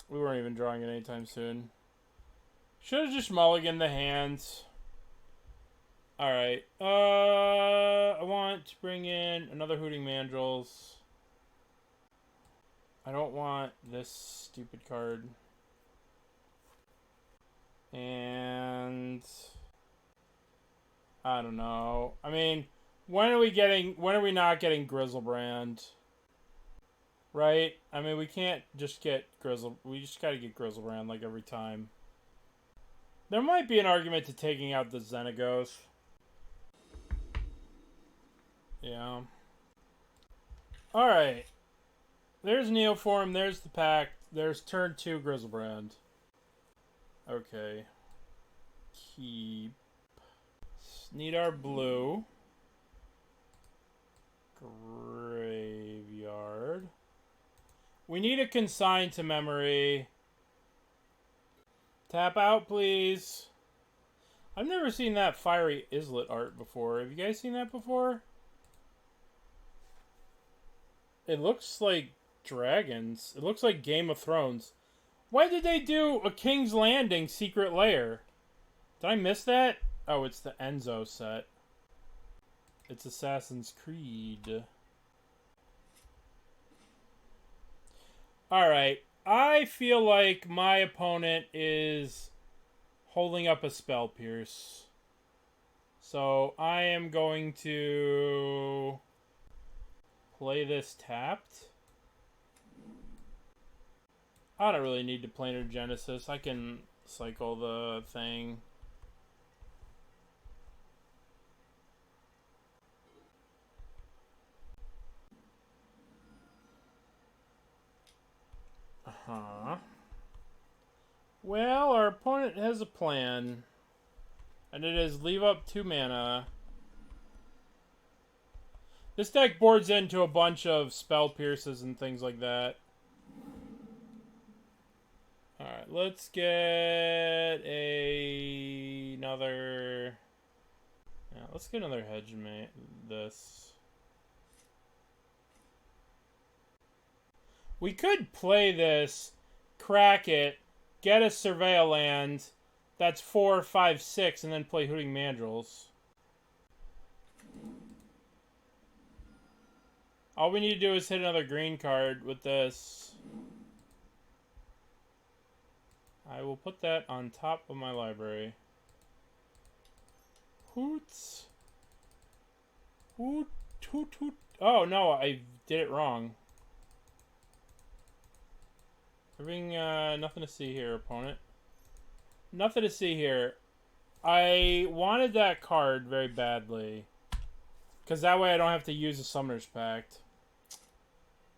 We weren't even drawing it anytime soon. Should have just mulliganed the hands. Alright. I want to bring in another Hooting Mandrills. I don't want this stupid card. And I don't know. I mean, when are we not getting Griselbrand? Right? I mean, we can't just get we just gotta get Griselbrand like every time. There might be an argument to taking out the Xenagos. Yeah. Alright. There's Neoform, there's the Pact, there's turn 2 Griselbrand. Okay. Keep. Need our blue. Graveyard. We need a Consign to memory. Tap out, please. I've never seen that Fiery Islet art before. Have you guys seen that before? It looks like dragons. It looks like Game of Thrones. Why did they do a King's Landing secret lair? Did I miss that? Oh, it's the Enzo set. It's Assassin's Creed. Alright. I feel like my opponent is holding up a Spell Pierce. So I am going to play this tapped. I don't really need to Planar Genesis. I can cycle the thing. Well, our opponent has a plan. And it is leave up 2 mana. This deck boards into a bunch of Spell Pierces and things like that. Alright, let's get another... Yeah, let's get another Hedge Maze. This. We could play this, crack it, get a Surveil land, that's 4, 5, 6, and then play Hooting Mandrills. All we need to do is hit another green card with this. I will put that on top of my library. Hoots. Hoot, hoot, hoot. Oh, no, I did it wrong. Nothing to see here, opponent. Nothing to see here. I wanted that card very badly. Because that way I don't have to use a Summoner's Pact.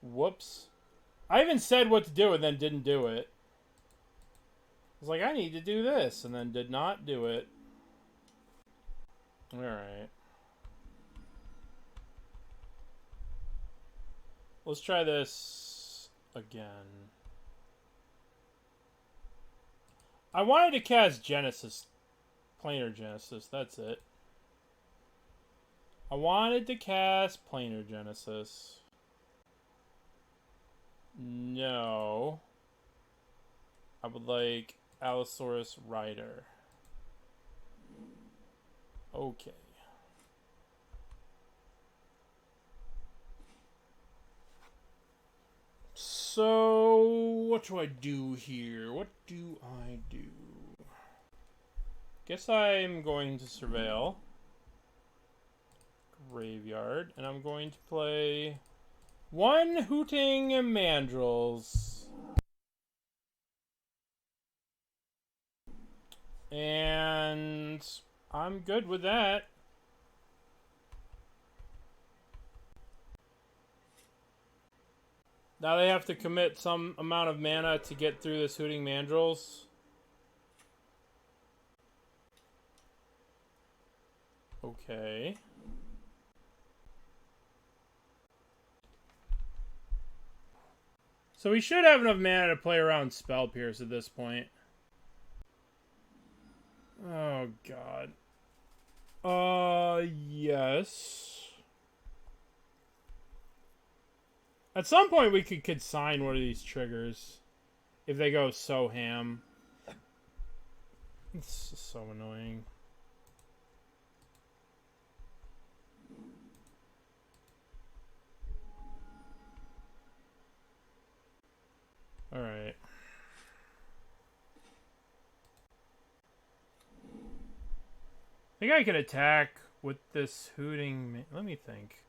Whoops. I even said what to do and then didn't do it. I was like, I need to do this, and then did not do it. Alright. Let's try this again. I wanted to cast Genesis. Planar Genesis, that's it. I wanted to cast Planar Genesis. No. I would like Allosaurus Rider. Okay. So, what do I do here? What do I do? Guess I'm going to Surveil Graveyard, and I'm going to play 1 Hooting Mandrills. And I'm good with that. Now they have to commit some amount of mana to get through this Hooting Mandrills. Okay. So we should have enough mana to play around Spell Pierce at this point. Oh, God. Yes. At some point, we could consign one of these triggers. If they go so ham. It's just so annoying. Alright. I think I could attack with this Hooting... Let me think.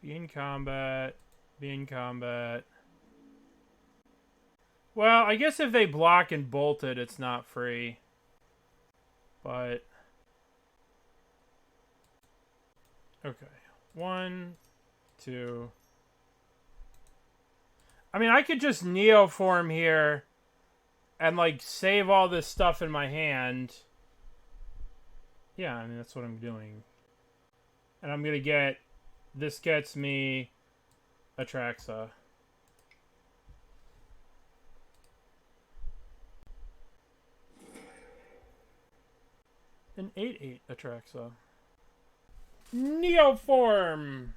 Be in combat... Be in combat. Well, I guess if they block and bolt it, it's not free. But... Okay. 1, 2... I mean, I could just Neoform here and, like, save all this stuff in my hand. Yeah, I mean, that's what I'm doing. And I'm gonna get... This gets me... Atraxa. An 8/8 Atraxa. Neoform!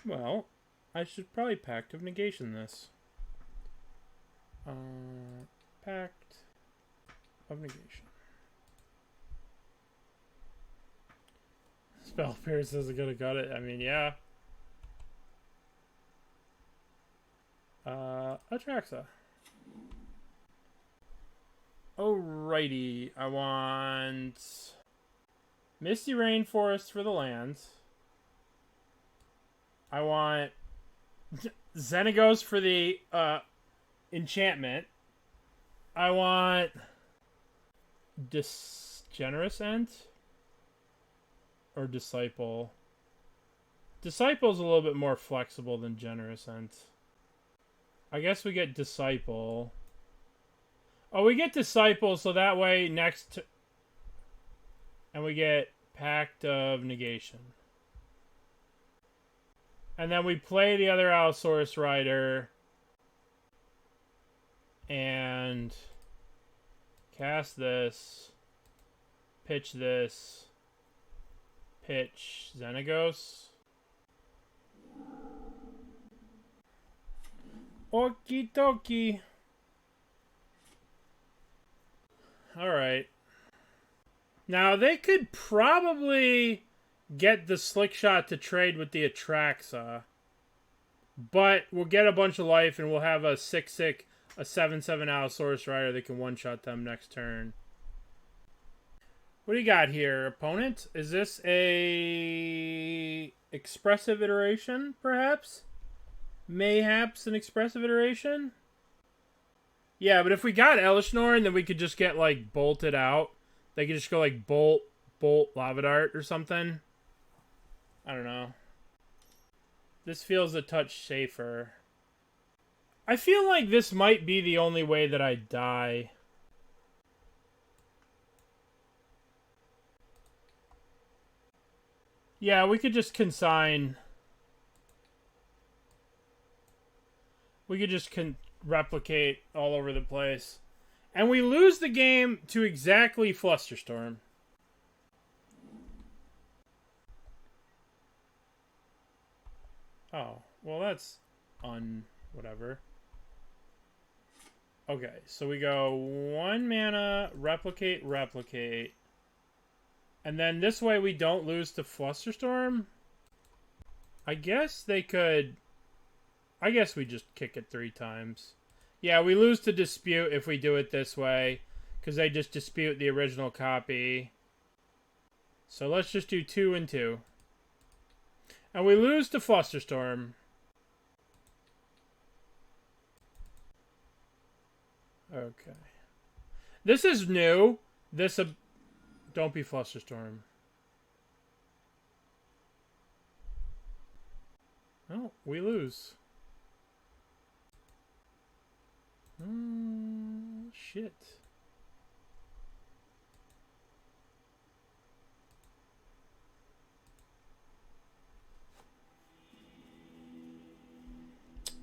Well, I should probably Pact of Negation this. Pact of Negation. Spell Pierce isn't gonna cut it. I mean, yeah. Atraxa. Alrighty, I want Misty Rainforest for the lands. I want Xenagos for the enchantment. I want Generous Ent or Disciple. Disciple's a little bit more flexible than Generous Ent. I guess we get Disciple. Oh, we get Disciple, so that way next... And we get Pact of Negation. And then we play the other Allosaurus Rider. And... cast this. Pitch this. Pitch Xenagos. Okie dokie. Alright. Now, they could probably get the Slick Shot to trade with the Atraxa. But we'll get a bunch of life and we'll have a 6/6, a 7/7 Allosaurus Rider that can one-shot them next turn. What do you got here, opponent? Is this a expressive iteration, perhaps? Mayhaps an expressive iteration? Yeah, but if we got Elishnorn, then we could just get, like, bolted out. They could just go, like, bolt, Lava Dart or something. I don't know. This feels a touch safer. I feel like this might be the only way that I die. Yeah, we could just consign. We could just replicate all over the place. And we lose the game to exactly Flusterstorm. Oh, well that's whatever. Okay, so we go 1 mana, replicate. And then this way we don't lose to Flusterstorm. I guess they could... I guess we just kick it 3 times. Yeah, we lose to Dispute if we do it this way. Because they just dispute the original copy. So let's just do 2 and 2. And we lose to Flusterstorm. Okay. This is new. This... Don't be Flusterstorm. Oh, we lose. Shit.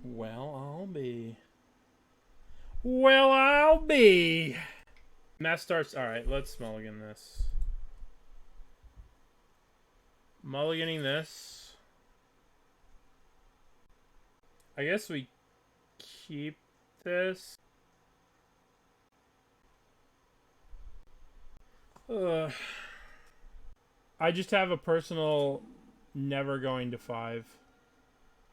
Well, I'll be. Mass starts. Alright, let's mulligan this. Mulliganing this. I guess we keep this. Ugh. I just have a personal never going to 5.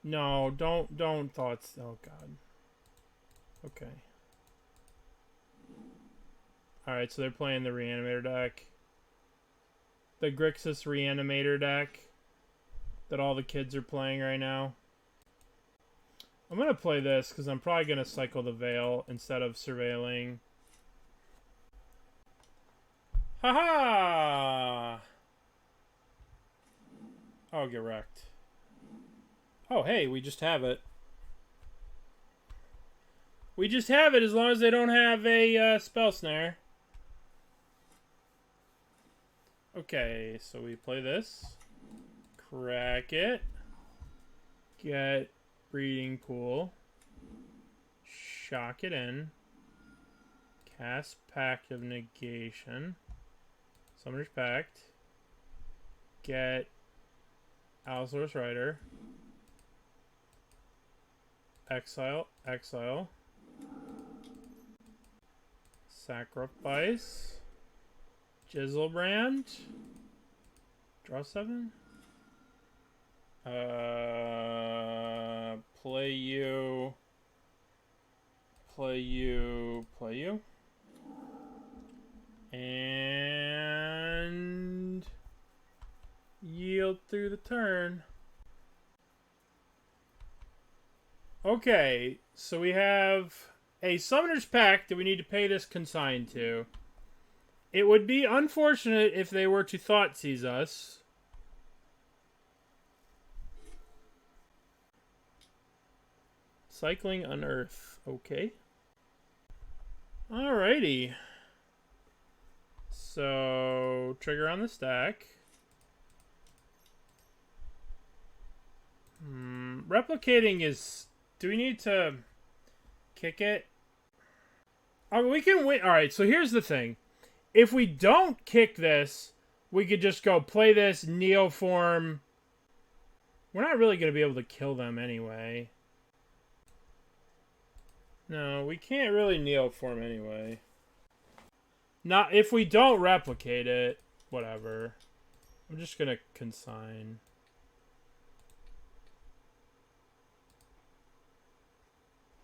No, don't thoughts. Oh, God. Okay. Alright, so they're playing the Reanimator deck. The Grixis Reanimator deck that all the kids are playing right now. I'm going to play this because I'm probably going to cycle the Veil instead of surveilling. Haha! Oh, get wrecked. Oh, hey, we just have it. We just have it as long as they don't have a Spell Snare. Okay, so we play this. Crack it. Get Breeding Pool. Shock it in. Cast Pact of Negation. Summoner's Pact. Get Allosaurus Rider. Exile. Sacrifice. Griselbrand. Draw 7. Play you. Play you. And yield through the turn. Okay, so we have a Summoner's Pact that we need to pay this Consign to. It would be unfortunate if they were to Thoughtseize us. Cycling Unearth. Okay. Alrighty. So, trigger on the stack. Replicating is... Do we need to kick it? Oh, we can win. Alright, so here's the thing. If we don't kick this, we could just go play this Neoform. We're not really going to be able to kill them anyway. No, we can't really Neoform anyway. Not if we don't replicate it. Whatever. I'm just going to Consign.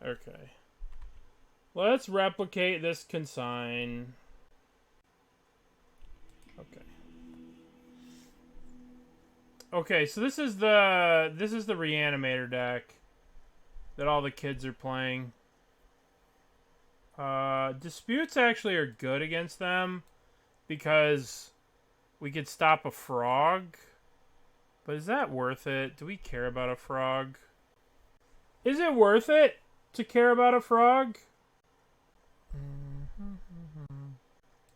Okay. Let's replicate this Consign. Okay. Okay, so this is the Reanimator deck that all the kids are playing. Disputes actually are good against them because we could stop a frog. But is that worth it? Do we care about a frog? Is it worth it to care about a frog?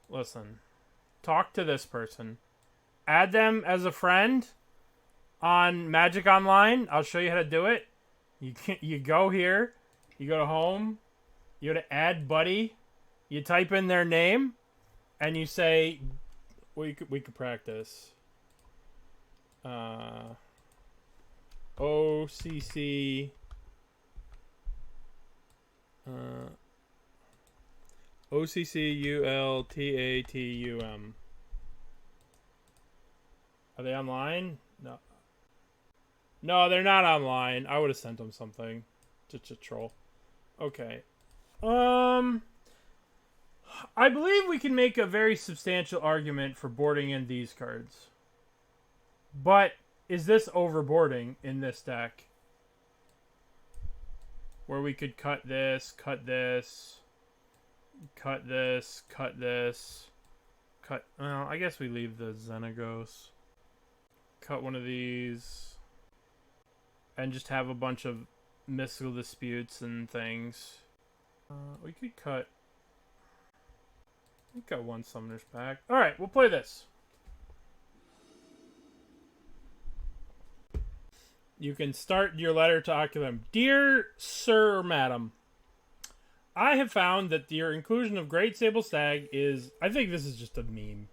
Listen. Talk to this person. Add them as a friend on Magic Online. I'll show you how to do it. You go here. You go to home. You go to add buddy. You type in their name. And you say, we could practice. OCC. OCCULTATUM. Are they online? No. No, they're not online. I would have sent them something. Just a troll. Okay. I believe we can make a very substantial argument for boarding in these cards. But is this overboarding in this deck? Where we could cut this, cut this, cut this, cut this, cut... Well, I guess we leave the Xenagos. Cut one of these. And just have a bunch of mystical disputes and things. We could cut... We got one Summoner's Pact. Alright, we'll play this. You can start your letter to Oculum. Dear Sir or Madam, I have found that your inclusion of Great Sable Stag is... I think this is just a meme.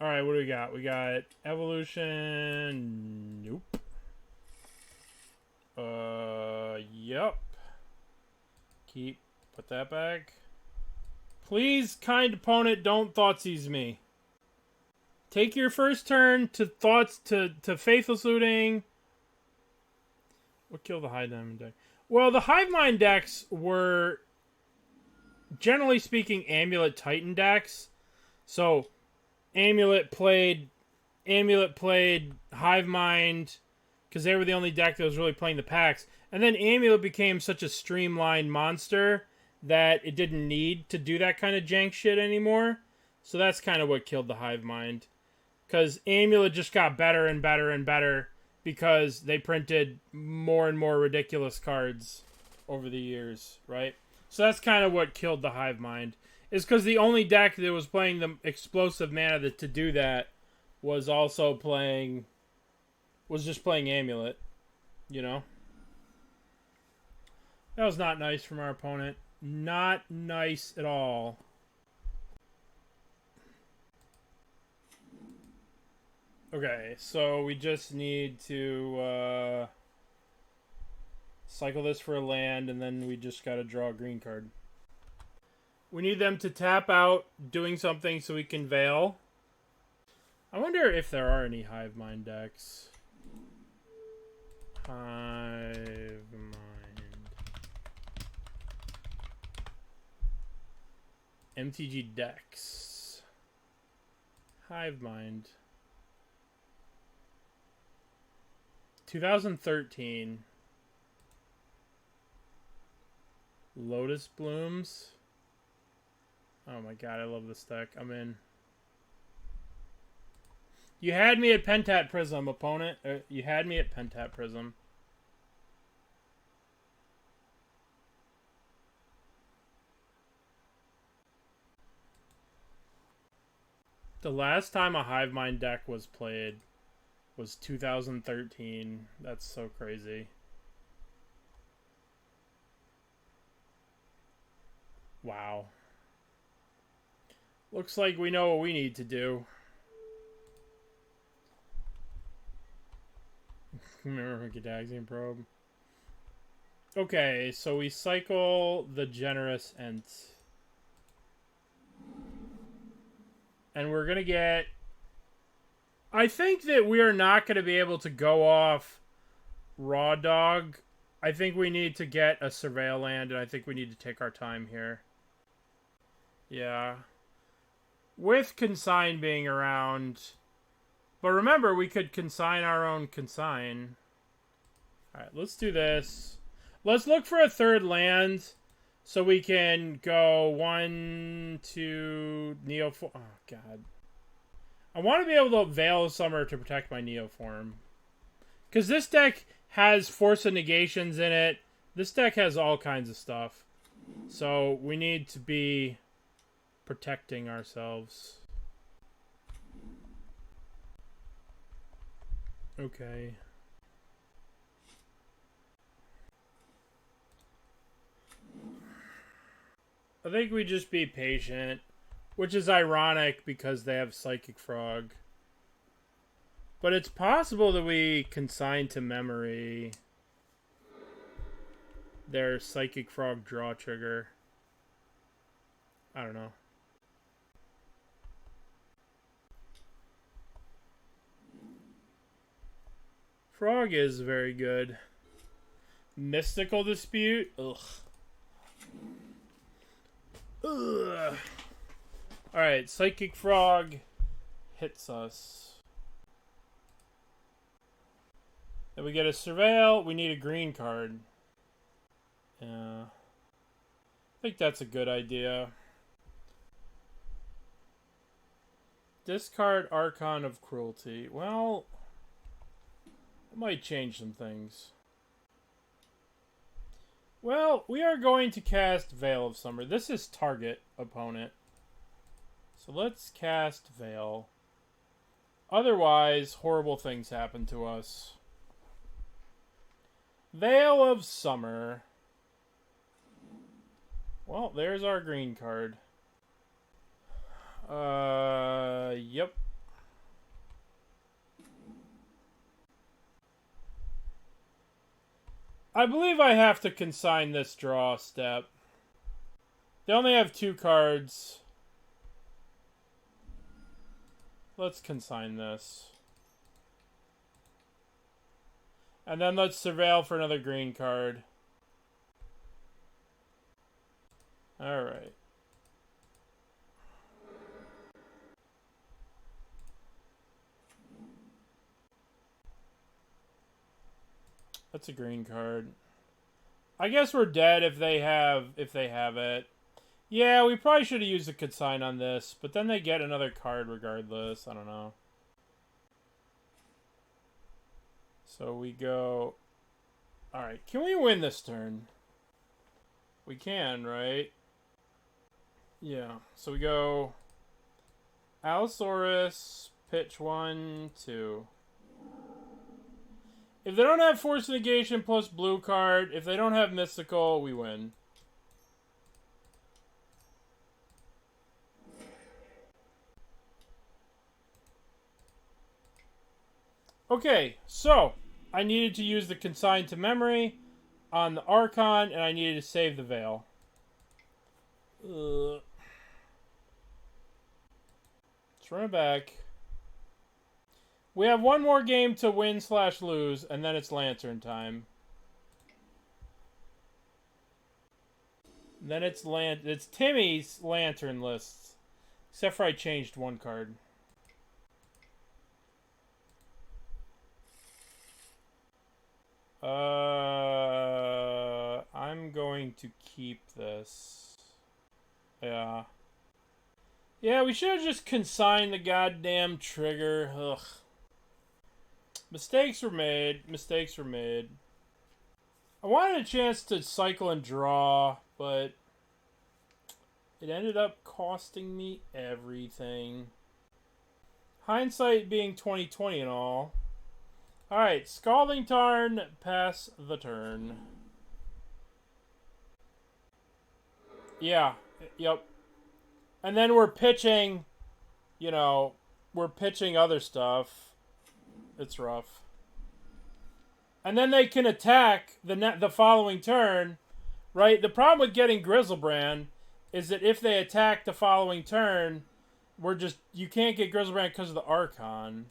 Alright, what do we got? We got Evolution... Nope. Yep. Put that back. Please, kind opponent, don't Thoughtseize me. Take your first turn to Faithless Looting. We'll kill the Hive Mind deck. Well, the Hive Mind decks were, generally speaking, Amulet Titan decks. So, Amulet played Hive Mind because they were the only deck that was really playing the packs. And then Amulet became such a streamlined monster that it didn't need to do that kind of jank shit anymore. So that's kind of what killed the Hive Mind. Because Amulet just got better and better and better because they printed more and more ridiculous cards over the years, right? So that's kind of what killed the Hive Mind. Is because the only deck that was playing the explosive mana to do that was also playing... was just playing Amulet, you know? That was not nice from our opponent. Not nice at all. Okay, so we just need to cycle this for a land, and then we just gotta draw a green card. We need them to tap out doing something so we can Veil. I wonder if there are any Hive Mind decks. Hive Mind. MTG decks. Hive Mind. 2013. Lotus Blooms. Oh my god, I love this deck. I'm in. You had me at Pentat Prism, opponent. You had me at Pentat Prism. The last time a Hive Mind deck was played was 2013. That's so crazy. Wow. Looks like we know what we need to do. Remember Gadaxian Probe. Okay, so we cycle the Generous Ent. And we're going to get... I think that we are not going to be able to go off Raw Dog. I think we need to get a Surveil land, and I think we need to take our time here. Yeah. With Consign being around... But remember, we could consign our own Consign. Alright, let's do this. Let's look for a third land so we can go 1, 2, Neoform. Oh, God. I want to be able to Veil of Summer to protect my Neoform. Because this deck has Force of Negations in it. This deck has all kinds of stuff. So we need to be protecting ourselves. Okay. I think we just be patient, which is ironic because they have Psychic Frog. But it's possible that we consign to memory their Psychic Frog draw trigger. I don't know. Frog is very good. Mystical Dispute? Ugh. Ugh. Alright, Psychic Frog hits us. Then we get a Surveil. We need a green card. Yeah. I think that's a good idea. Discard Archon of Cruelty. Well... it might change some things. Well, we are going to cast Veil of Summer. This is target opponent. So let's cast Veil. Otherwise, horrible things happen to us. Veil of Summer. Well, there's our green card. Yep. I believe I have to consign this draw step. They only have 2 cards. Let's consign this. And then let's Surveil for another green card. Alright. That's a green card. I guess we're dead if they have it. Yeah, we probably should have used a consign on this, but then they get another card regardless. I don't know. So we go... Alright, can we win this turn? We can, right? Yeah, so we go... Allosaurus, pitch 1, 2... If they don't have Force of Negation plus blue card, if they don't have Mystical, we win. Okay, so I needed to use the Consign to Memory on the Archon, and I needed to save the Veil. Let's run it back. We have one more game to win/lose, and then it's Lantern time. Then it's Timmy's Lantern lists. Except for I changed one card. I'm going to keep this. Yeah. Yeah, we should have just consigned the goddamn trigger. Ugh. Mistakes were made. Mistakes were made. I wanted a chance to cycle and draw, but it ended up costing me everything. Hindsight being 20/20 and all. Alright, Scalding Tarn, pass the turn. Yeah, yep. And then we're pitching, you know, we're pitching other stuff. It's rough. And then they can attack the following turn, right? The problem with getting Griselbrand is that if they attack the following turn, you can't get Griselbrand because of the Archon.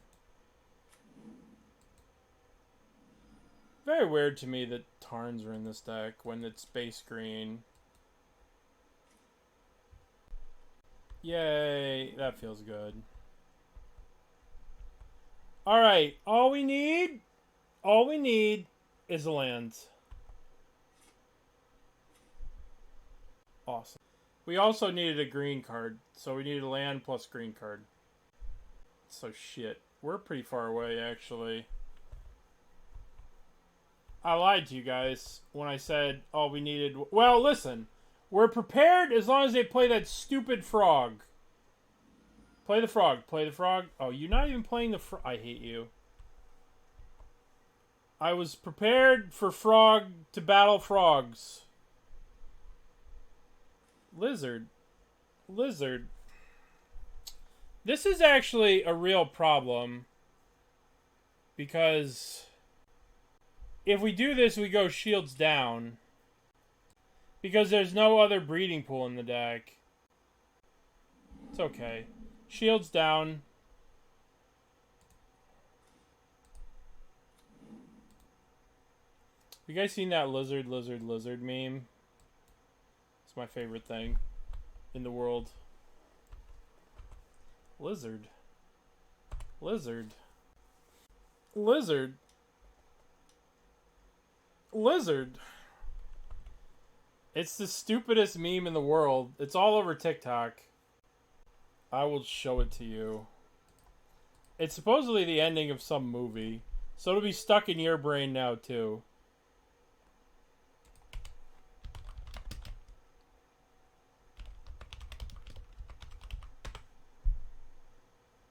Very weird to me that Tarns are in this deck when it's base green. Yay, that feels good. Alright, all we need is a land. Awesome. We also needed a green card, so we needed a land plus green card. So shit. We're pretty far away, actually. I lied to you guys when I said all we needed... Well, listen. We're prepared as long as they play that stupid frog. Play the frog. Play the frog. Oh, you're not even playing the frog. I hate you. I was prepared for frog to battle frogs. Lizard. Lizard. This is actually a real problem. Because if we do this, we go shields down. Because there's no other breeding pool in the deck. It's okay. Shields down. You guys seen that lizard meme? It's my favorite thing in the world. Lizard. Lizard. Lizard. Lizard. It's the stupidest meme in the world. It's all over TikTok. I will show it to you. It's supposedly the ending of some movie. So it'll be stuck in your brain now, too.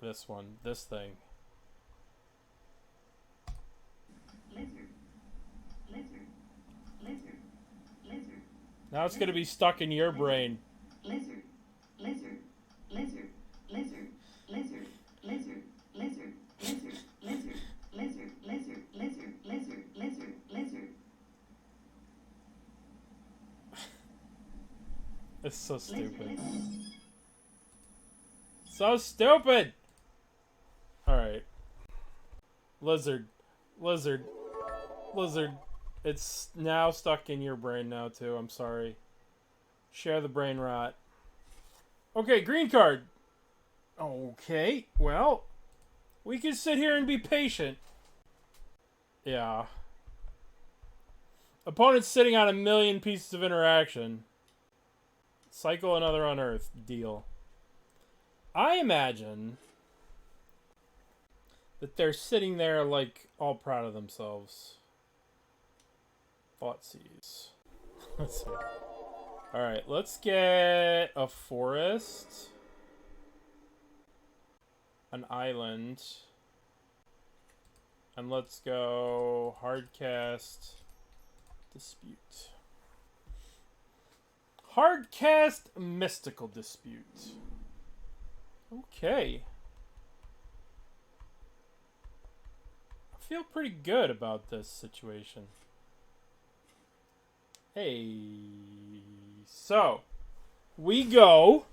This one. This thing.
Lizard. Lizard. Lizard. Lizard.
Now it's going to be stuck in your brain.
Lizard. Lizard. Lizard. Lizard. Lizard. Lizard. Lizard. Lizard. Lizard. Lizard. Lizard. Lizard. Lizard. Lizard. Lizard.
It's so stupid. So stupid! Alright. Lizard. Lizard. Lizard. It's now stuck in your brain now, too. I'm sorry. Share the brain rot. Okay, green card. Okay, well, we can sit here and be patient. Yeah. Opponent's sitting on 1,000,000 pieces of interaction. Cycle another unearth. Deal. I imagine that they're sitting there, like, all proud of themselves. Thoughtseize. Let's see. Alright, let's get a forest. An island. And let's go hardcast dispute. Hardcast mystical dispute. Okay. I feel pretty good about this situation. Hey. So, we go.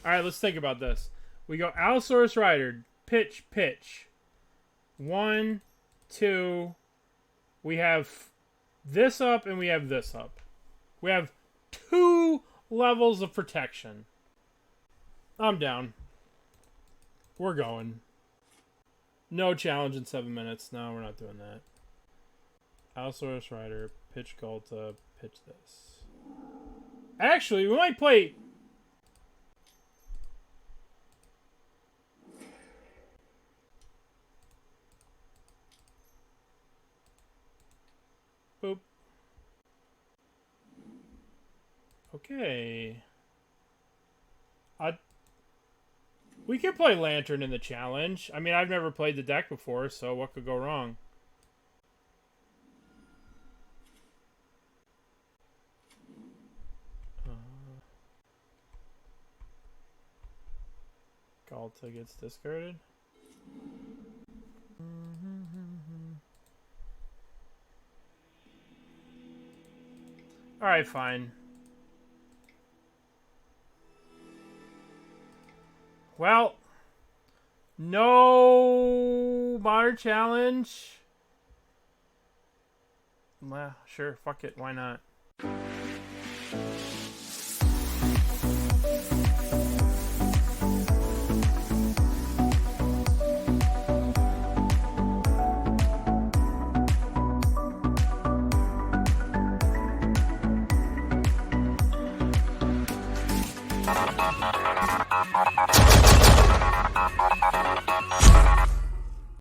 Alright, let's think about this. We go Allosaurus Rider. Pitch, pitch. 1, 2. We have this up and we have this up. We have 2 levels of protection. I'm down. We're going. No challenge in 7 minutes. No, we're not doing that. Allosaurus Rider, pitch Ghalta, pitch this. Actually, we might play... Boop. Okay. We could play Lantern in the challenge. I mean, I've never played the deck before, so what could go wrong? Ghalta gets discarded. Alright, fine. Well, no modern challenge. Well, sure, fuck it, why not?